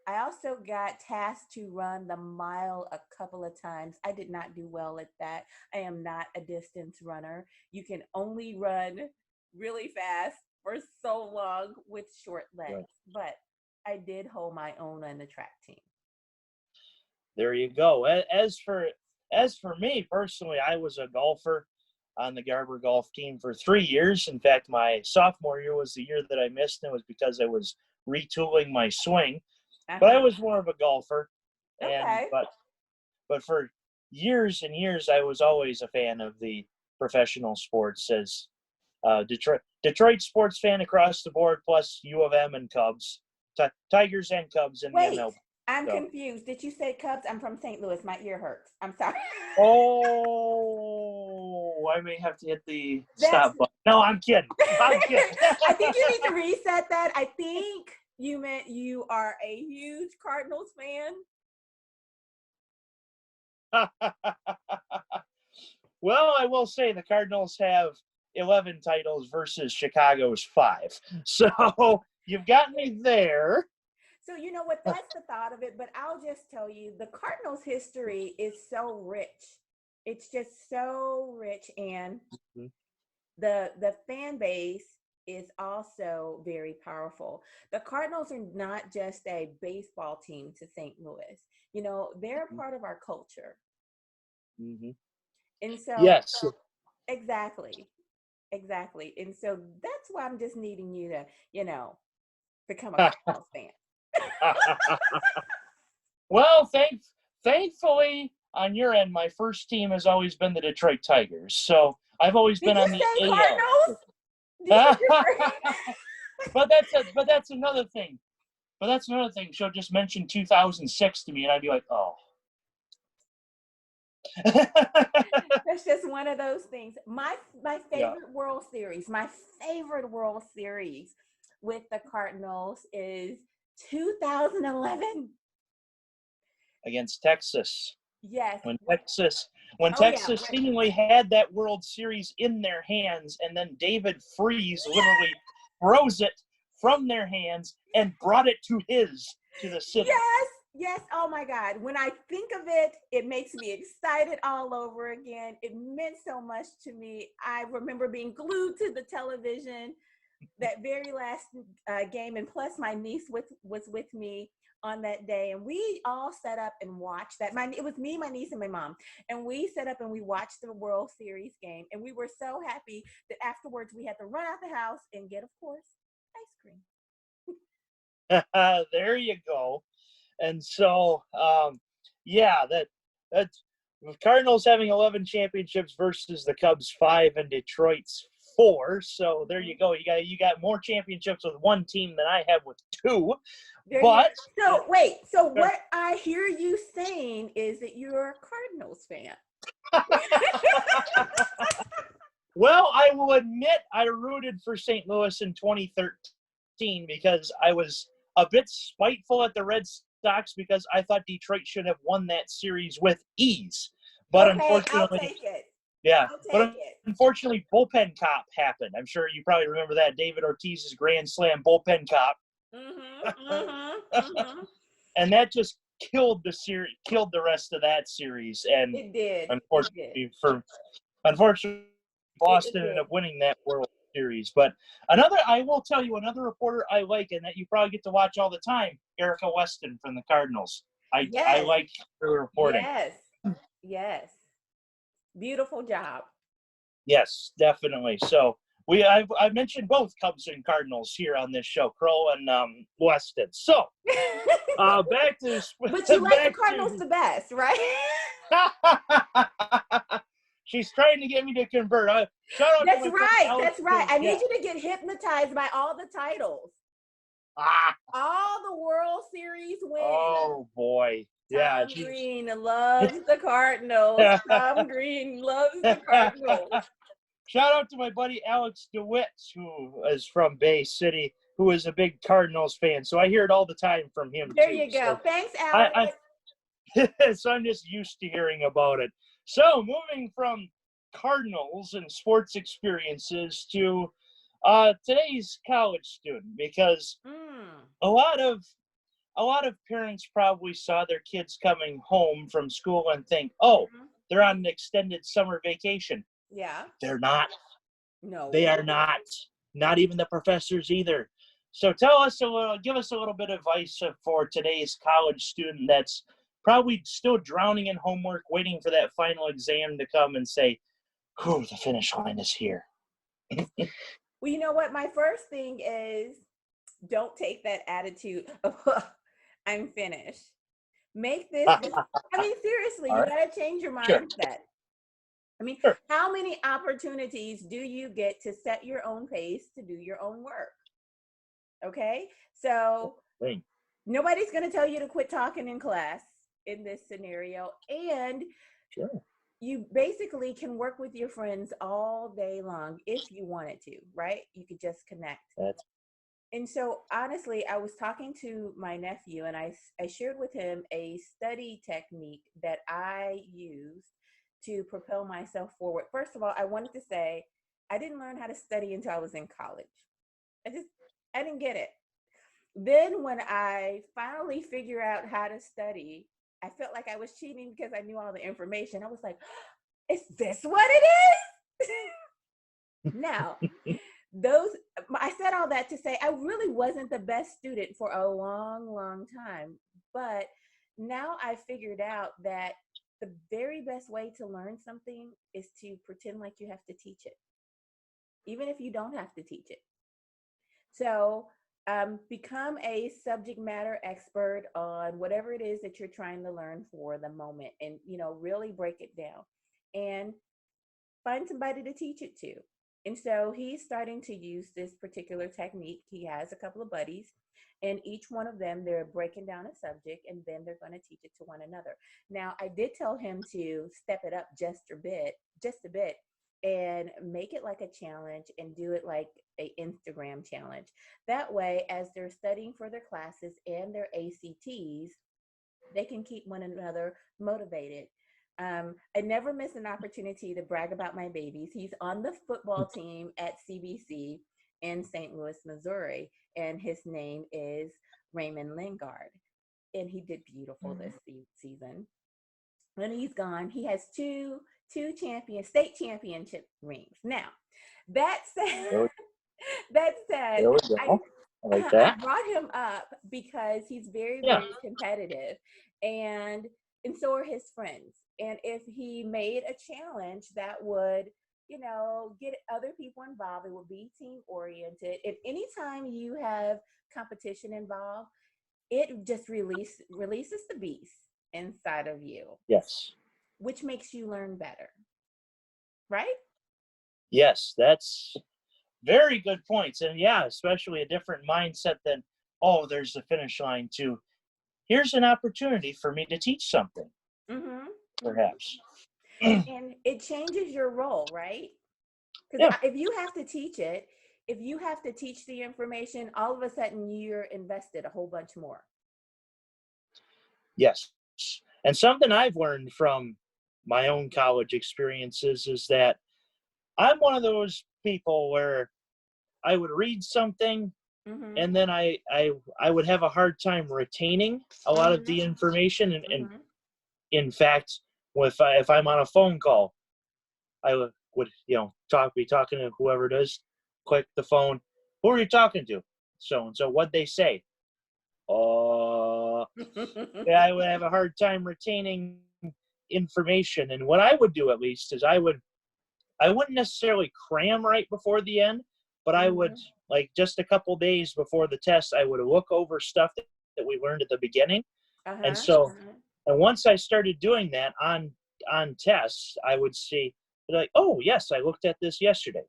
I also got tasked to run the mile a couple of times. I did not do well at that. I am not a distance runner. You can only run really fast for so long with short Right. legs. But I did hold my own on the track team. There you go. As for me personally, I was a golfer on the Garber golf team for 3 years. In fact, my sophomore year was the year that I missed, and it was because I was retooling my swing. But I Uh-huh. was more of a golfer, and Okay. but for years and years, I was always a fan of the professional sports as Detroit sports fan across the board, plus U of M and Cubs, Tigers and Cubs in the Wait, MLB. I'm So, confused. Did you say Cubs? I'm from St. Louis. My ear hurts. I'm sorry. oh, I may have to hit the That's stop button. No, I'm kidding. I'm kidding. I think you need to reset that. I think you meant you are a huge Cardinals fan. Well, I will say the Cardinals have 11 titles versus Chicago's 5. So you've got me there. So you know what? That's the thought of it. But I'll just tell you, the Cardinals' history is so rich. It's just so rich, and the fan base is also very powerful. The Cardinals are not just a baseball team to St. Louis. You know, they're a part of our culture. Mm-hmm. And so Yes. exactly. Exactly. And so that's why I'm just needing you to, become a Cardinals fan. Well, thankfully, on your end, my first team has always been the Detroit Tigers. So I've always Did been you on the say AL. Cardinals? These are different. But that's another thing. But that's another thing. She'll just mention 2006 to me, and I'd be like, oh. That's just one of those things. My Yeah, favorite World Series with the Cardinals is 2011. against Texas. Yes. When Texas when Oh yeah. Texas seemingly had that World Series in their hands, and then David Freese literally froze it from their hands and brought it to the city. Yes. Yes, oh my God. When I think of it, it makes me excited all over again. It meant so much to me. I remember being glued to the television that very last game, and plus my niece was with me on that day, and we all set up and watched that. It was me, my niece, and my mom, and we set up and we watched the World Series game, and we were so happy that afterwards we had to run out the house and get, of course, ice cream. There you go. And so, yeah, that's Cardinals having 11 championships versus the Cubs 5 and Detroit's 4. So there you go. You got more championships with one team than I have with 2. There you But so wait. So what I hear you saying is that you're a Cardinals fan. well, I will admit I rooted for St. Louis in 2013 because I was a bit spiteful at the Red Sox because I thought Detroit should have won that series with ease. But Okay, I'll unfortunately, take it. yeah. I'll take But it. unfortunately, bullpen cop happened. I'm sure you probably remember that. David Ortiz's grand slam bullpen cop. And that just killed the series, killed the rest of that series. And It did. It did. unfortunately, Boston It ended did. up winning that World Series. But I will tell you, another reporter I like and that you probably get to watch all the time, Erika Weston from the Cardinals. I Yes. like her reporting. Yes. Yes. Beautiful job. Yes, definitely. So I've mentioned both Cubs and Cardinals here on this show, Crow and Weston. So back to But you like the back Cardinals to the best, right? she's trying to get me to convert. Shout out to That's my friend right. Alex. That's right. I Yeah. need you to get hypnotized by all the titles. Ah. All the World Series wins. Oh boy. Yeah. Tom Greene loves the Cardinals. Tom Greene loves the Cardinals. Shout out to my buddy Alex DeWitt, who is from Bay City, who is a big Cardinals fan. So I hear it all the time from him. There too. you go. So Thanks, Alex. so I'm just used to hearing about it. So moving from Cardinals and sports experiences to today's college student, because a lot of parents probably saw their kids coming home from school and think, oh, they're on an extended summer vacation. Yeah. They're not. No. They are not. Not even the professors either. So give us a little bit of advice for today's college student that's probably still drowning in homework, waiting for that final exam to come and say, "Whew, the finish line is here." Well, you know what? My first thing is don't take that attitude of I'm finished. Make this, I mean, seriously, you got to change your mindset. Sure. I mean, how many opportunities do you get to set your own pace to do your own work? Okay. So nobody's going to tell you to quit talking in class in this scenario. And you basically can work with your friends all day long if you wanted to, right? You could just connect. And so honestly, I was talking to my nephew and I shared with him a study technique that I used to propel myself forward. First of all, I wanted to say I didn't learn how to study until I was in college. I didn't get it. Then when I finally figured out how to study, I felt like I was cheating because I knew all the information. I was like, is this what it is? Now, I said all that to say I really wasn't the best student for a long, long time. But now I figured out that the very best way to learn something is to pretend like you have to teach it, even if you don't have to teach it. So become a subject matter expert on whatever it is that you're trying to learn for the moment, and really break it down and find somebody to teach it to. And so he's starting to use this particular technique. He has a couple of buddies, and each one of them, they're breaking down a subject and then they're going to teach it to one another. Now, I did tell him to step it up just a bit, and make it like a challenge and do it like an Instagram challenge. That way, as they're studying for their classes and their ACTs, they can keep one another motivated. I never miss an opportunity to brag about my babies. He's on the football team at CBC in St. Louis, Missouri, and his name is Raymond Lingard. and he did beautiful this season. When he's gone, he has two state championship rings. Now, that said, There we, that said, there we I go. I like I that. brought him up because he's very, Yeah. very competitive, and so are his friends. And if he made a challenge that would, get other people involved, it would be team oriented. And anytime you have competition involved, it just releases the beast inside of you, Yes. which makes you learn better, right? Yes, that's very good points. And yeah, especially a different mindset than, oh, there's the finish line, to here's an opportunity for me to teach something, Mm-hmm. perhaps. And it changes your role, right? Because Yeah. if you have to teach it, if you have to teach the information, all of a sudden you're invested a whole bunch more. Yes. And something I've learned from my own college experiences is that I'm one of those people where I would read something Mm-hmm. and then I would have a hard time retaining a lot of Mm-hmm. the information. And Mm-hmm. in fact, if I'm on a phone call, I would be talking to whoever it is, click the phone. Who are you talking to? So and so. What'd they say? Yeah, I would have a hard time retaining information. And what I would do, at least, is I wouldn't necessarily cram right before the end, but I would, Mm-hmm. like, just a couple days before the test, I would look over stuff that we learned at the beginning. And Uh-huh. so, Uh-huh. and once I started doing that on tests, I would see, like, oh yes, I looked at this yesterday.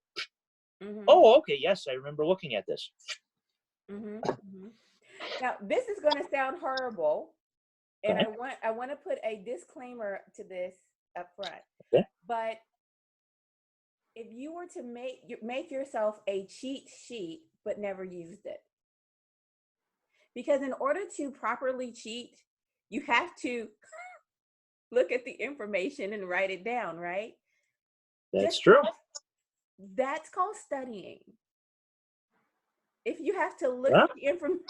Mm-hmm. Oh, okay, yes, I remember looking at this. Mm-hmm. Mm-hmm. Now, this is going to sound horrible, and Okay. I want to put a disclaimer to this up front. Okay. But if you were to make yourself a cheat sheet but never used it, because in order to properly cheat, you have to look at the information and write it down, right? That's Just true. call That's called studying. If you have to look Yeah, at the information,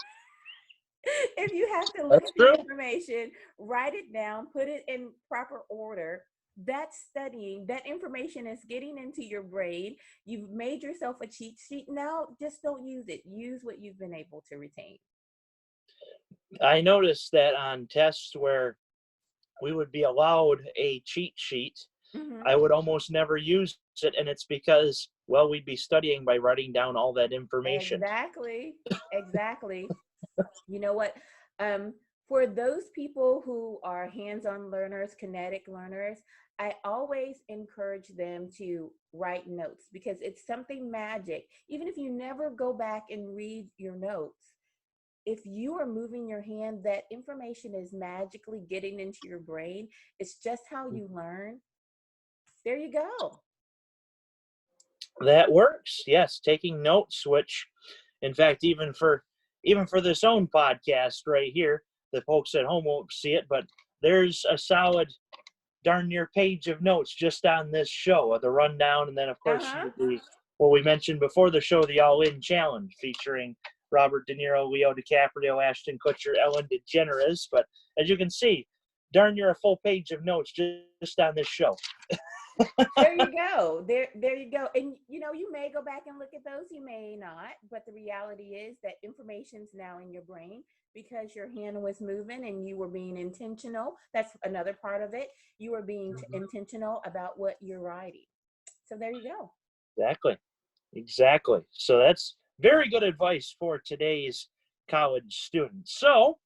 if you have to look that's at the true. information, write it down, put it in proper order, that's studying. That information is getting into your brain. You've made yourself a cheat sheet. Now just don't use it. Use what you've been able to retain. I noticed that on tests where we would be allowed a cheat sheet, Mm-hmm. I would almost never use it, and it's because, well, we'd be studying by writing down all that information. Exactly. Exactly. You know what? Um, for those people who are hands-on learners, kinetic learners, I always encourage them to write notes because it's something magic. Even if you never go back and read your notes, if you are moving your hand, that information is magically getting into your brain. It's just how you learn. There you go. That works. Yes, taking notes, which, in fact, even for this own podcast right here, the folks at home won't see it, but there's a solid darn near page of notes just on this show, the rundown, and then of course Uh-huh. what we mentioned before the show, the All In Challenge, featuring Robert De Niro, Leo DiCaprio, Ashton Kutcher, Ellen DeGeneres. But as you can see, darn near a full page of notes just on this show. There you go. There you go. And you may go back and look at those, you may not, but the reality is that information's now in your brain because your hand was moving and you were being intentional. That's another part of it. You were being intentional about what you're writing. So there you go. Exactly. So that's very good advice for today's college students. So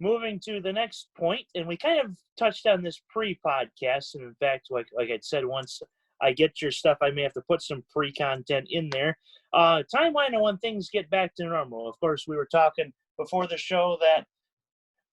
moving to the next point, and we kind of touched on this pre-podcast, and in fact, like I said, once I get your stuff, I may have to put some pre-content in there. Timeline on when things get back to normal. Of course, we were talking before the show that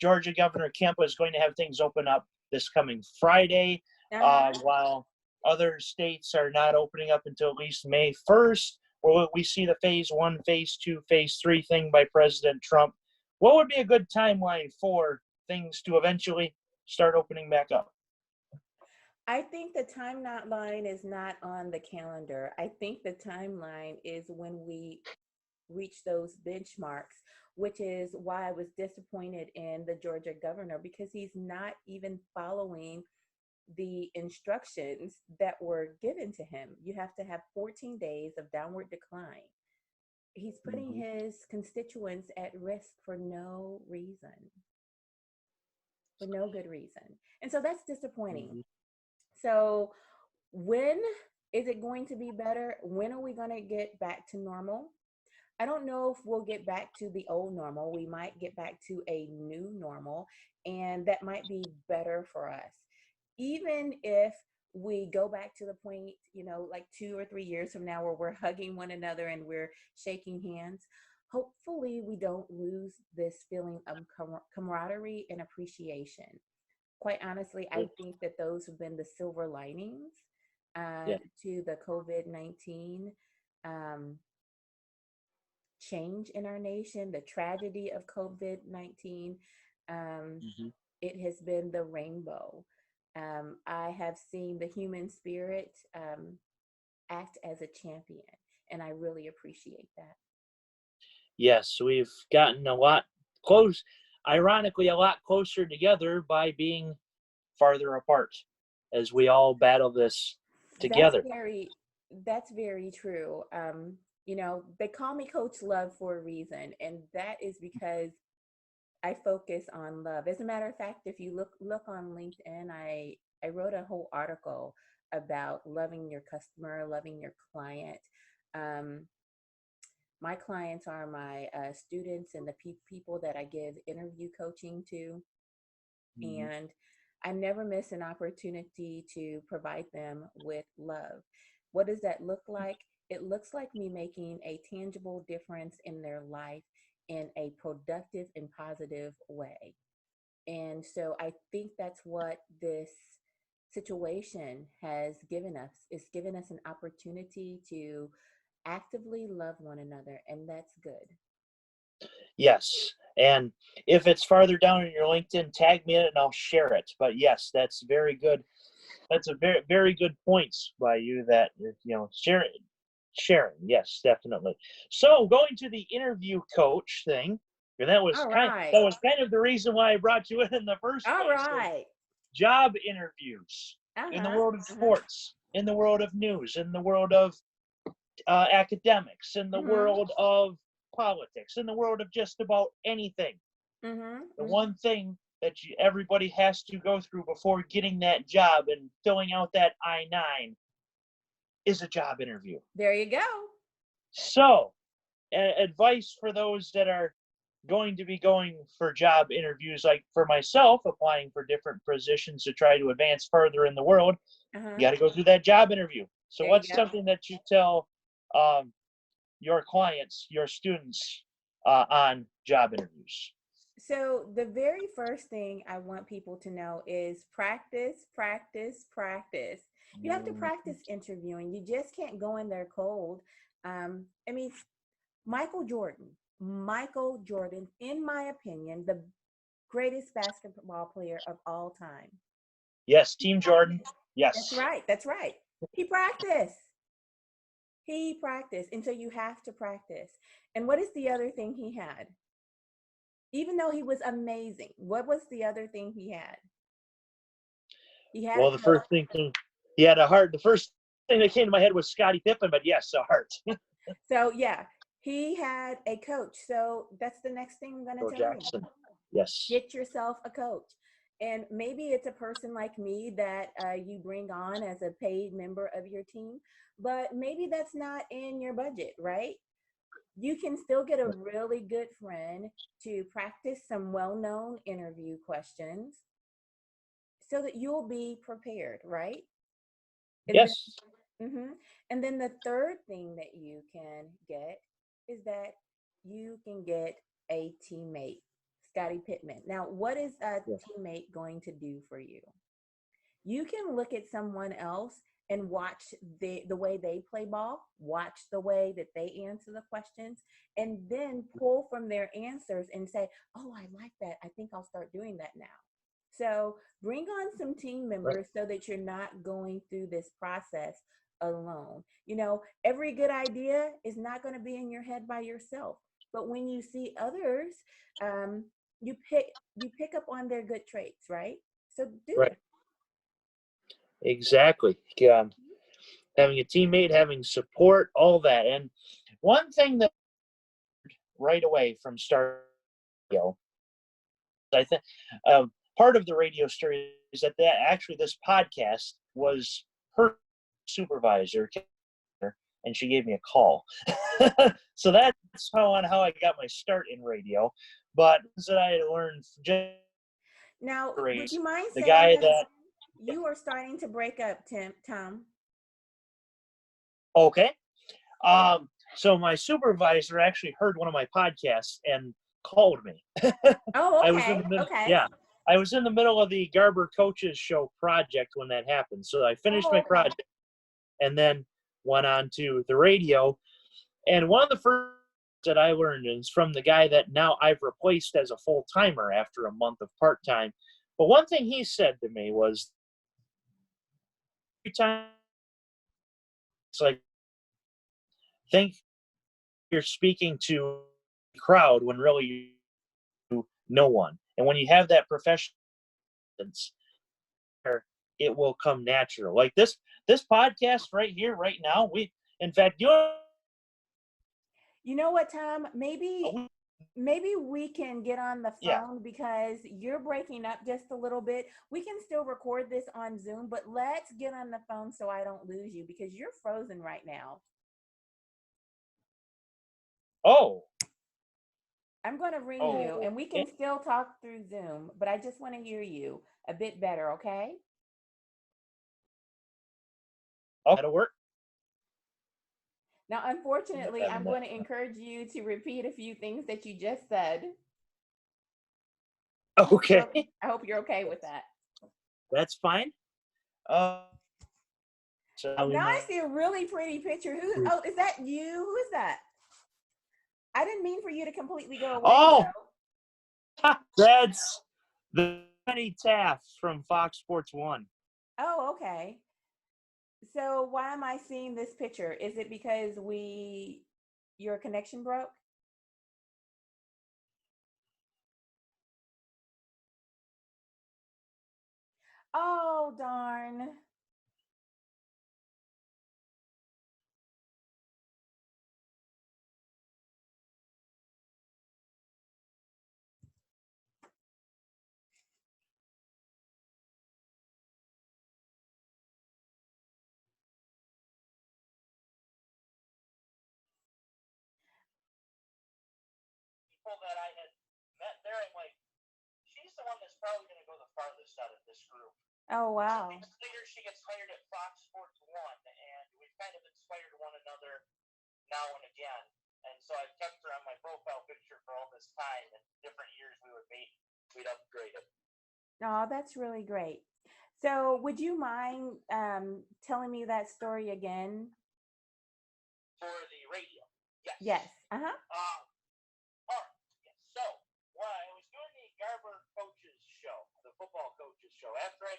Georgia Governor Kemp is going to have things open up this coming Friday, Uh-huh. while other states are not opening up until at least May 1st. Or we see the phase 1, phase 2, phase 3 thing by President Trump. What would be a good timeline for things to eventually start opening back up? I think the timeline is not on the calendar. I think the timeline is when we reach those benchmarks, which is why I was disappointed in the Georgia governor, because he's not even following the instructions that were given to him. You have to have 14 days of downward decline. He's putting Mhm. his constituents at risk for no reason, for no good reason. And so that's disappointing. Mhm. So, when is it going to be better? When are we going to get back to normal? I don't know if we'll get back to the old normal. We might get back to a new normal, and that might be better for us. Even if we go back to the point, like 2 or 3 years from now, where we're hugging one another and we're shaking hands, hopefully we don't lose this feeling of camaraderie and appreciation. Quite honestly, I think that those have been the silver linings Yeah. to the COVID-19 um, change in our nation, the tragedy of COVID-19. Um, Mhm. it has been the rainbow. I have seen the human spirit act as a champion, and I really appreciate that. Yes, we've gotten a lot close, ironically, a lot closer together by being farther apart as we all battle this That's together. very that's very true. They call me Coach Love for a reason, and that is because I focus on love. As a matter of fact, if you look on LinkedIn, I wrote a whole article about loving your customer, loving your client. Um, my clients are my students and the people that I give interview coaching to, Mhm. and I never miss an opportunity to provide them with love. What does that look like? It looks like me making a tangible difference in their life in a productive and positive way. And so I think that's what this situation has given us. It's given us an opportunity to actively love one another, and that's good. Yes, and if it's farther down in your LinkedIn, tag me in it and I'll share it. But yes, that's very good. That's a very very good points by you that sharing. Yes, definitely. So going to the interview coach thing, and All right. that was kind of the reason why I brought you in the first All place. Was right. job interviews in the Uh-huh. world of Uh-huh. sports, in the world of news, in the world of academics, in the Mm-hmm. world of politics, in the world of just about anything. Mm-hmm. The Mm-hmm. one thing that everybody has to go through before getting that job and filling out that I-9 is a job interview. There you go. So, advice for those that are going to be going for job interviews, like for myself, applying for different positions to try to advance further in the world, you Uh-huh. got to go through that job interview. So, There you what's go. something that you tell um, your clients, your students on job interviews? So the very first thing I want people to know is practice, practice, practice. You have to Mhm. practice interviewing. You just can't go in there cold. I mean, Michael Jordan, Michael Jordan, in my opinion, the greatest basketball player of all time. Yes, He Team Jordan. practiced. That's Yes. right. That's right. He practiced. He practiced. And so you have to practice. And what is the other thing he had? Even though he was amazing, what was the other thing he had? He had a Well, the coach. first thing he had a heart. The first thing that came to my head was Scottie Pippen, but yes, a heart. So yeah, he had a coach. So that's the next thing I'm going Joe to tell you. Jackson. Yes. Get yourself a coach. And maybe it's a person like me that you bring on as a paid member of your team, but maybe that's not in your budget, right? You can still get a really good friend to practice some well known interview questions so that you'll be prepared, right? And Yes. hmm And then the third thing that you can get is that you can get a teammate, Scottie Pittman. Now, what is a Yes. teammate going to do for you? You can look at someone else and watch the way they play ball, watch the way that they answer the questions, and then pull from their answers and say, oh, I like that. I think I'll start doing that now. So bring on some team Right. members so that you're not going through this process alone. Every good idea is not going to be in your head by yourself. But when you see others, um, you pick up on their good traits, right? So do Right. it. Exactly. Having a teammate, having support, all that. And one thing that right away from start, I think part of the radio story is that actually this podcast was her supervisor, and she gave me a call. So that's how I got my start in radio. But that I learned just Now, would you mind the saying guy that that again? You are starting to break up, Tom. okay. So my supervisor actually heard one of my podcasts and called me. Oh, I was in the okay. middle, Okay. yeah. I was in the middle of the Garber Coaches Show project when that happened. So I finished Oh, my okay. project and then went on to the radio. And one of the first that I learned is from the guy that now I've replaced as a full timer after a month of part time. But one thing he said to me was, every time it's like, think you're speaking to a crowd when really you no one. And when you have that professional, it will come natural. Like this podcast right here, right now. In fact, You know what, Tom? Maybe we can get on the yeah. phone because you're breaking up just a little bit. We can still record this on Zoom, but let's get on the phone so I don't lose you because you're frozen right now. Oh, I'm going to ring you oh, and we can still talk through Zoom, but I just want to hear you a bit better, okay? that'll work. Now, unfortunately, I'm Having that. going to encourage you to repeat a few things that you just said. I hope Okay, you're I hope you're okay with that. that's fine. Uh, so Oh, we now I might. see a really pretty picture. Oh, is that you? Who is that? I didn't mean for you to completely go away Oh, though. that's the Penny Taft from Fox Sports One. Oh, okay. So why am I seeing this picture? Is it because your connection broke? Oh, darn. People that I had met there, I'm like, she's the one that's probably going to go the farthest out of this group. Oh, So wow. later she gets hired at Fox Sports One, and we've kind of inspired one another now and again. And so I've kept her on my profile picture for all this time. And different years we would meet, we'd upgrade it. Oh, that's really great. So would you mind telling me that story again? For the radio, yes. Yes. Uh-huh. All right. Yes. So when I was doing the Garber Coaches Show, the football coaches show, after I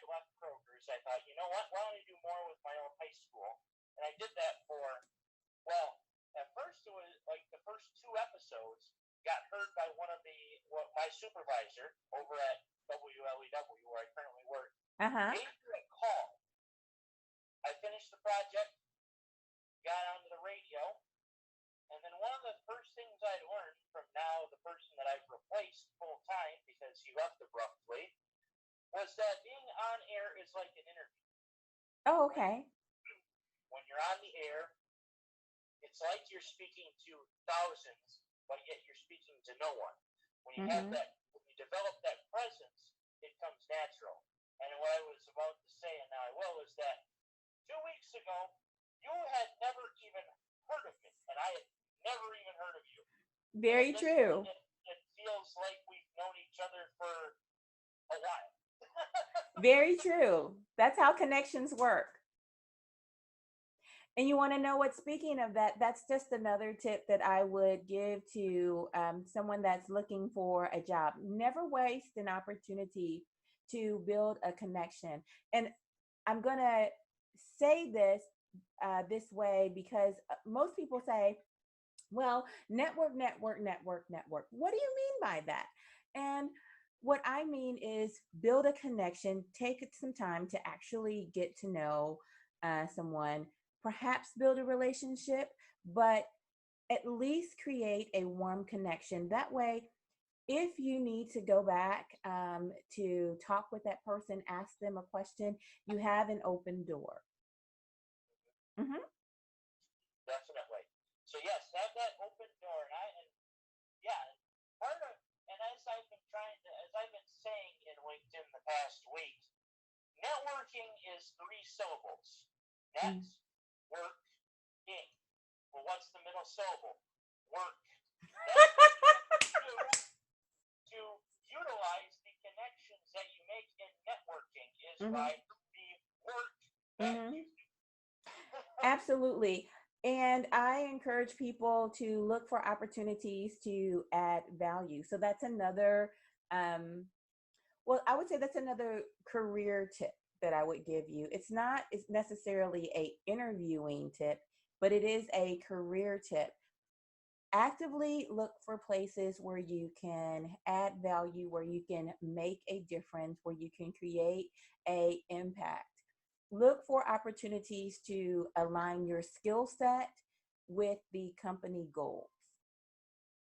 left Kroger's, I thought, you know what? Why don't I do more with my own high school? And I did that for, well, at first it was like the first two episodes got heard by my supervisor over at WLEW, where I currently work. Uh-huh. Gave her a call. I finished the project, got onto the radio, and then one of the first things I learned from now the person that I've replaced full time because he left abruptly was that being on air is like an interview. Oh, okay. When you're on the air, it's like you're speaking to thousands, but yet you're speaking to no one. When you have Mm-hmm. when you develop that presence, it comes natural. And what I was about to say, and now I will, is that 2 weeks ago, you had never even heard of me, and I had never even heard of you. Very true. It feels like we've known each other for a while. Very true. That's how connections work. And you want to know what? Speaking of that, that's just another tip that I would give to someone that's looking for a job. Never waste an opportunity to build a connection. And I'm going to say this way because most people say, well, network, network, network, network. What do you mean by that? And what I mean is build a connection, take some time to actually get to know someone, perhaps build a relationship, but at least create a warm connection. That way, if you need to go back to talk with that person, ask them a question, you have an open door. Mm-hmm. Definitely. So yes, have that open door, and yeah, part of, and as I've been saying in LinkedIn the past week, networking is three syllables. Net, Mm. work, ing. Well, what's the middle syllable? Work. That's what you have to do to utilize the connections that you make in networking is Mm-hmm. by the work that Mm-hmm. you do. Absolutely. And I encourage people to look for opportunities to add value. So that's another, well, I would say that's another career tip that I would give you. It's necessarily a interviewing tip, but it is a career tip. Actively look for places where you can add value, where you can make a difference, where you can create a impact. Look for opportunities to align your skill set with the company goals.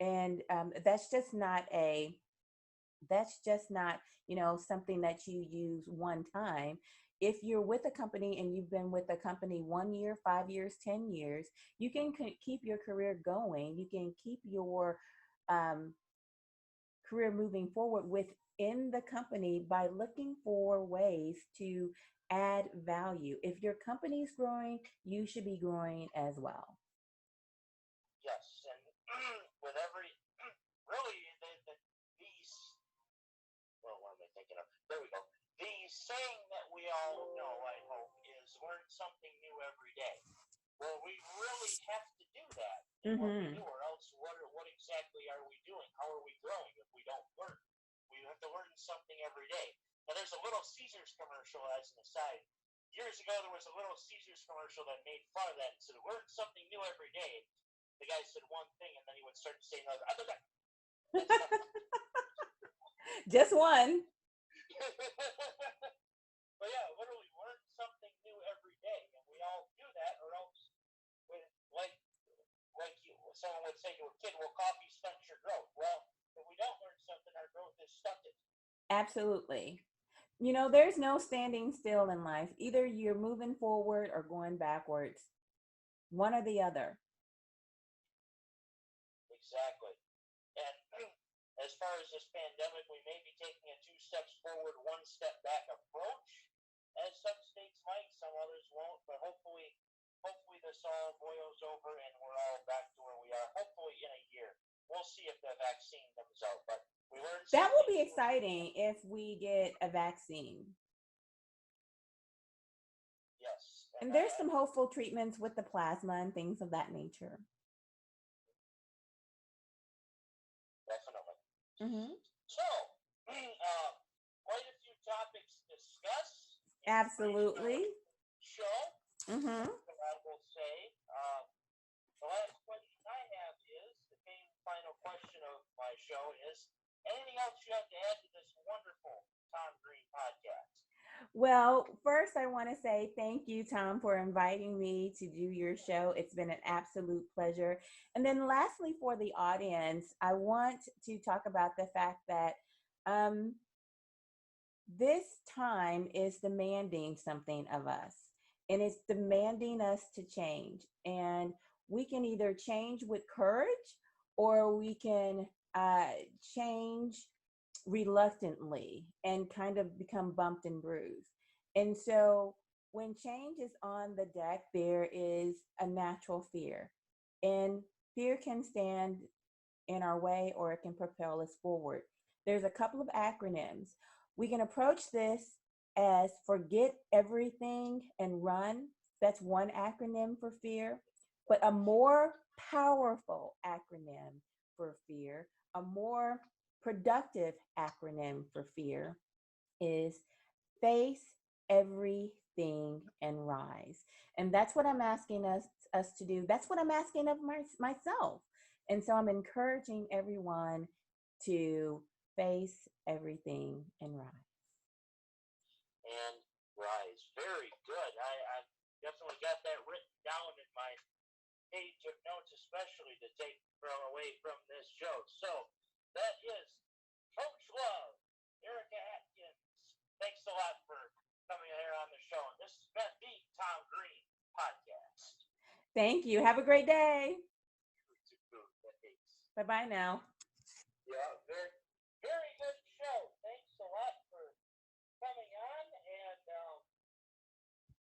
And that's just not, something that you use one time. If you're with a company and you've been with a company 1 year, 5 years, 10 years, you can keep your career going. You can keep your um, career moving forward within the company by looking for ways to add value. If your company's growing, you should be growing as well. Yes, and with every really these what am I thinking of? There we go. The saying that we all know, I hope, is learn something new every day. Well, we really have to do that in what we Mm-hmm. do, or else what exactly are we doing? How are we growing if we don't learn? We have to learn something every day. Now, there's a Little Caesars commercial as an aside. Years ago, there was a Little Caesars commercial that made fun of that and said, learn something new every day. The guy said one thing, and then he would start to say another. That's not. Just one. But yeah, literally learn something new every day, and we all do that, or else, like someone would say to a kid, "Well, coffee stunts your growth." Well, if we don't learn something, our growth is stunted. Absolutely. There's no standing still in life. Either you're moving forward or going backwards, one or the other. Exactly. And as far as this pandemic, we may be taking a two steps forward, one step back approach, as some states might, some others won't. But hopefully this all boils over and we're all back to where we are. Hopefully in a year, we'll see if the vaccine comes out. But we learned That will something be new. exciting if we get a vaccine. Yes, And there's some hopeful treatments with the plasma and things of that nature. definitely. Mm-hmm. So, quite a few topics to discuss in a pretty Absolutely. short show. Mm-hmm. I will say. The last question I have is the main final question of my show is: anything else you have to add to this wonderful Tom Greene podcast? Well, first, I want to say thank you, Tom, for inviting me to do your show. It's been an absolute pleasure. And then, lastly, for the audience, I want to talk about the fact that um, this time is demanding something of us, and it's demanding us to change. And we can either change with courage or we can change reluctantly and kind of become bumped and bruised. And so when change is on the deck, there is a natural fear. And fear can stand in our way or it can propel us forward. There's a couple of acronyms. We can approach this as forget everything and run. That's one acronym for fear. But a more powerful acronym for fear, a more productive acronym for fear is face everything and rise. And that's what I'm asking us to do. That's what I'm asking of myself. And so I'm encouraging everyone to face everything and rise. And rise. Very good. I definitely got that written down in my page of notes, especially to take from away from this show. So that is Coach Love, Erika Atkins. Thanks a lot for coming here on the show. And this has been the Tom Greene podcast. Thank you. Have a great day. Bye-bye now. Yeah, very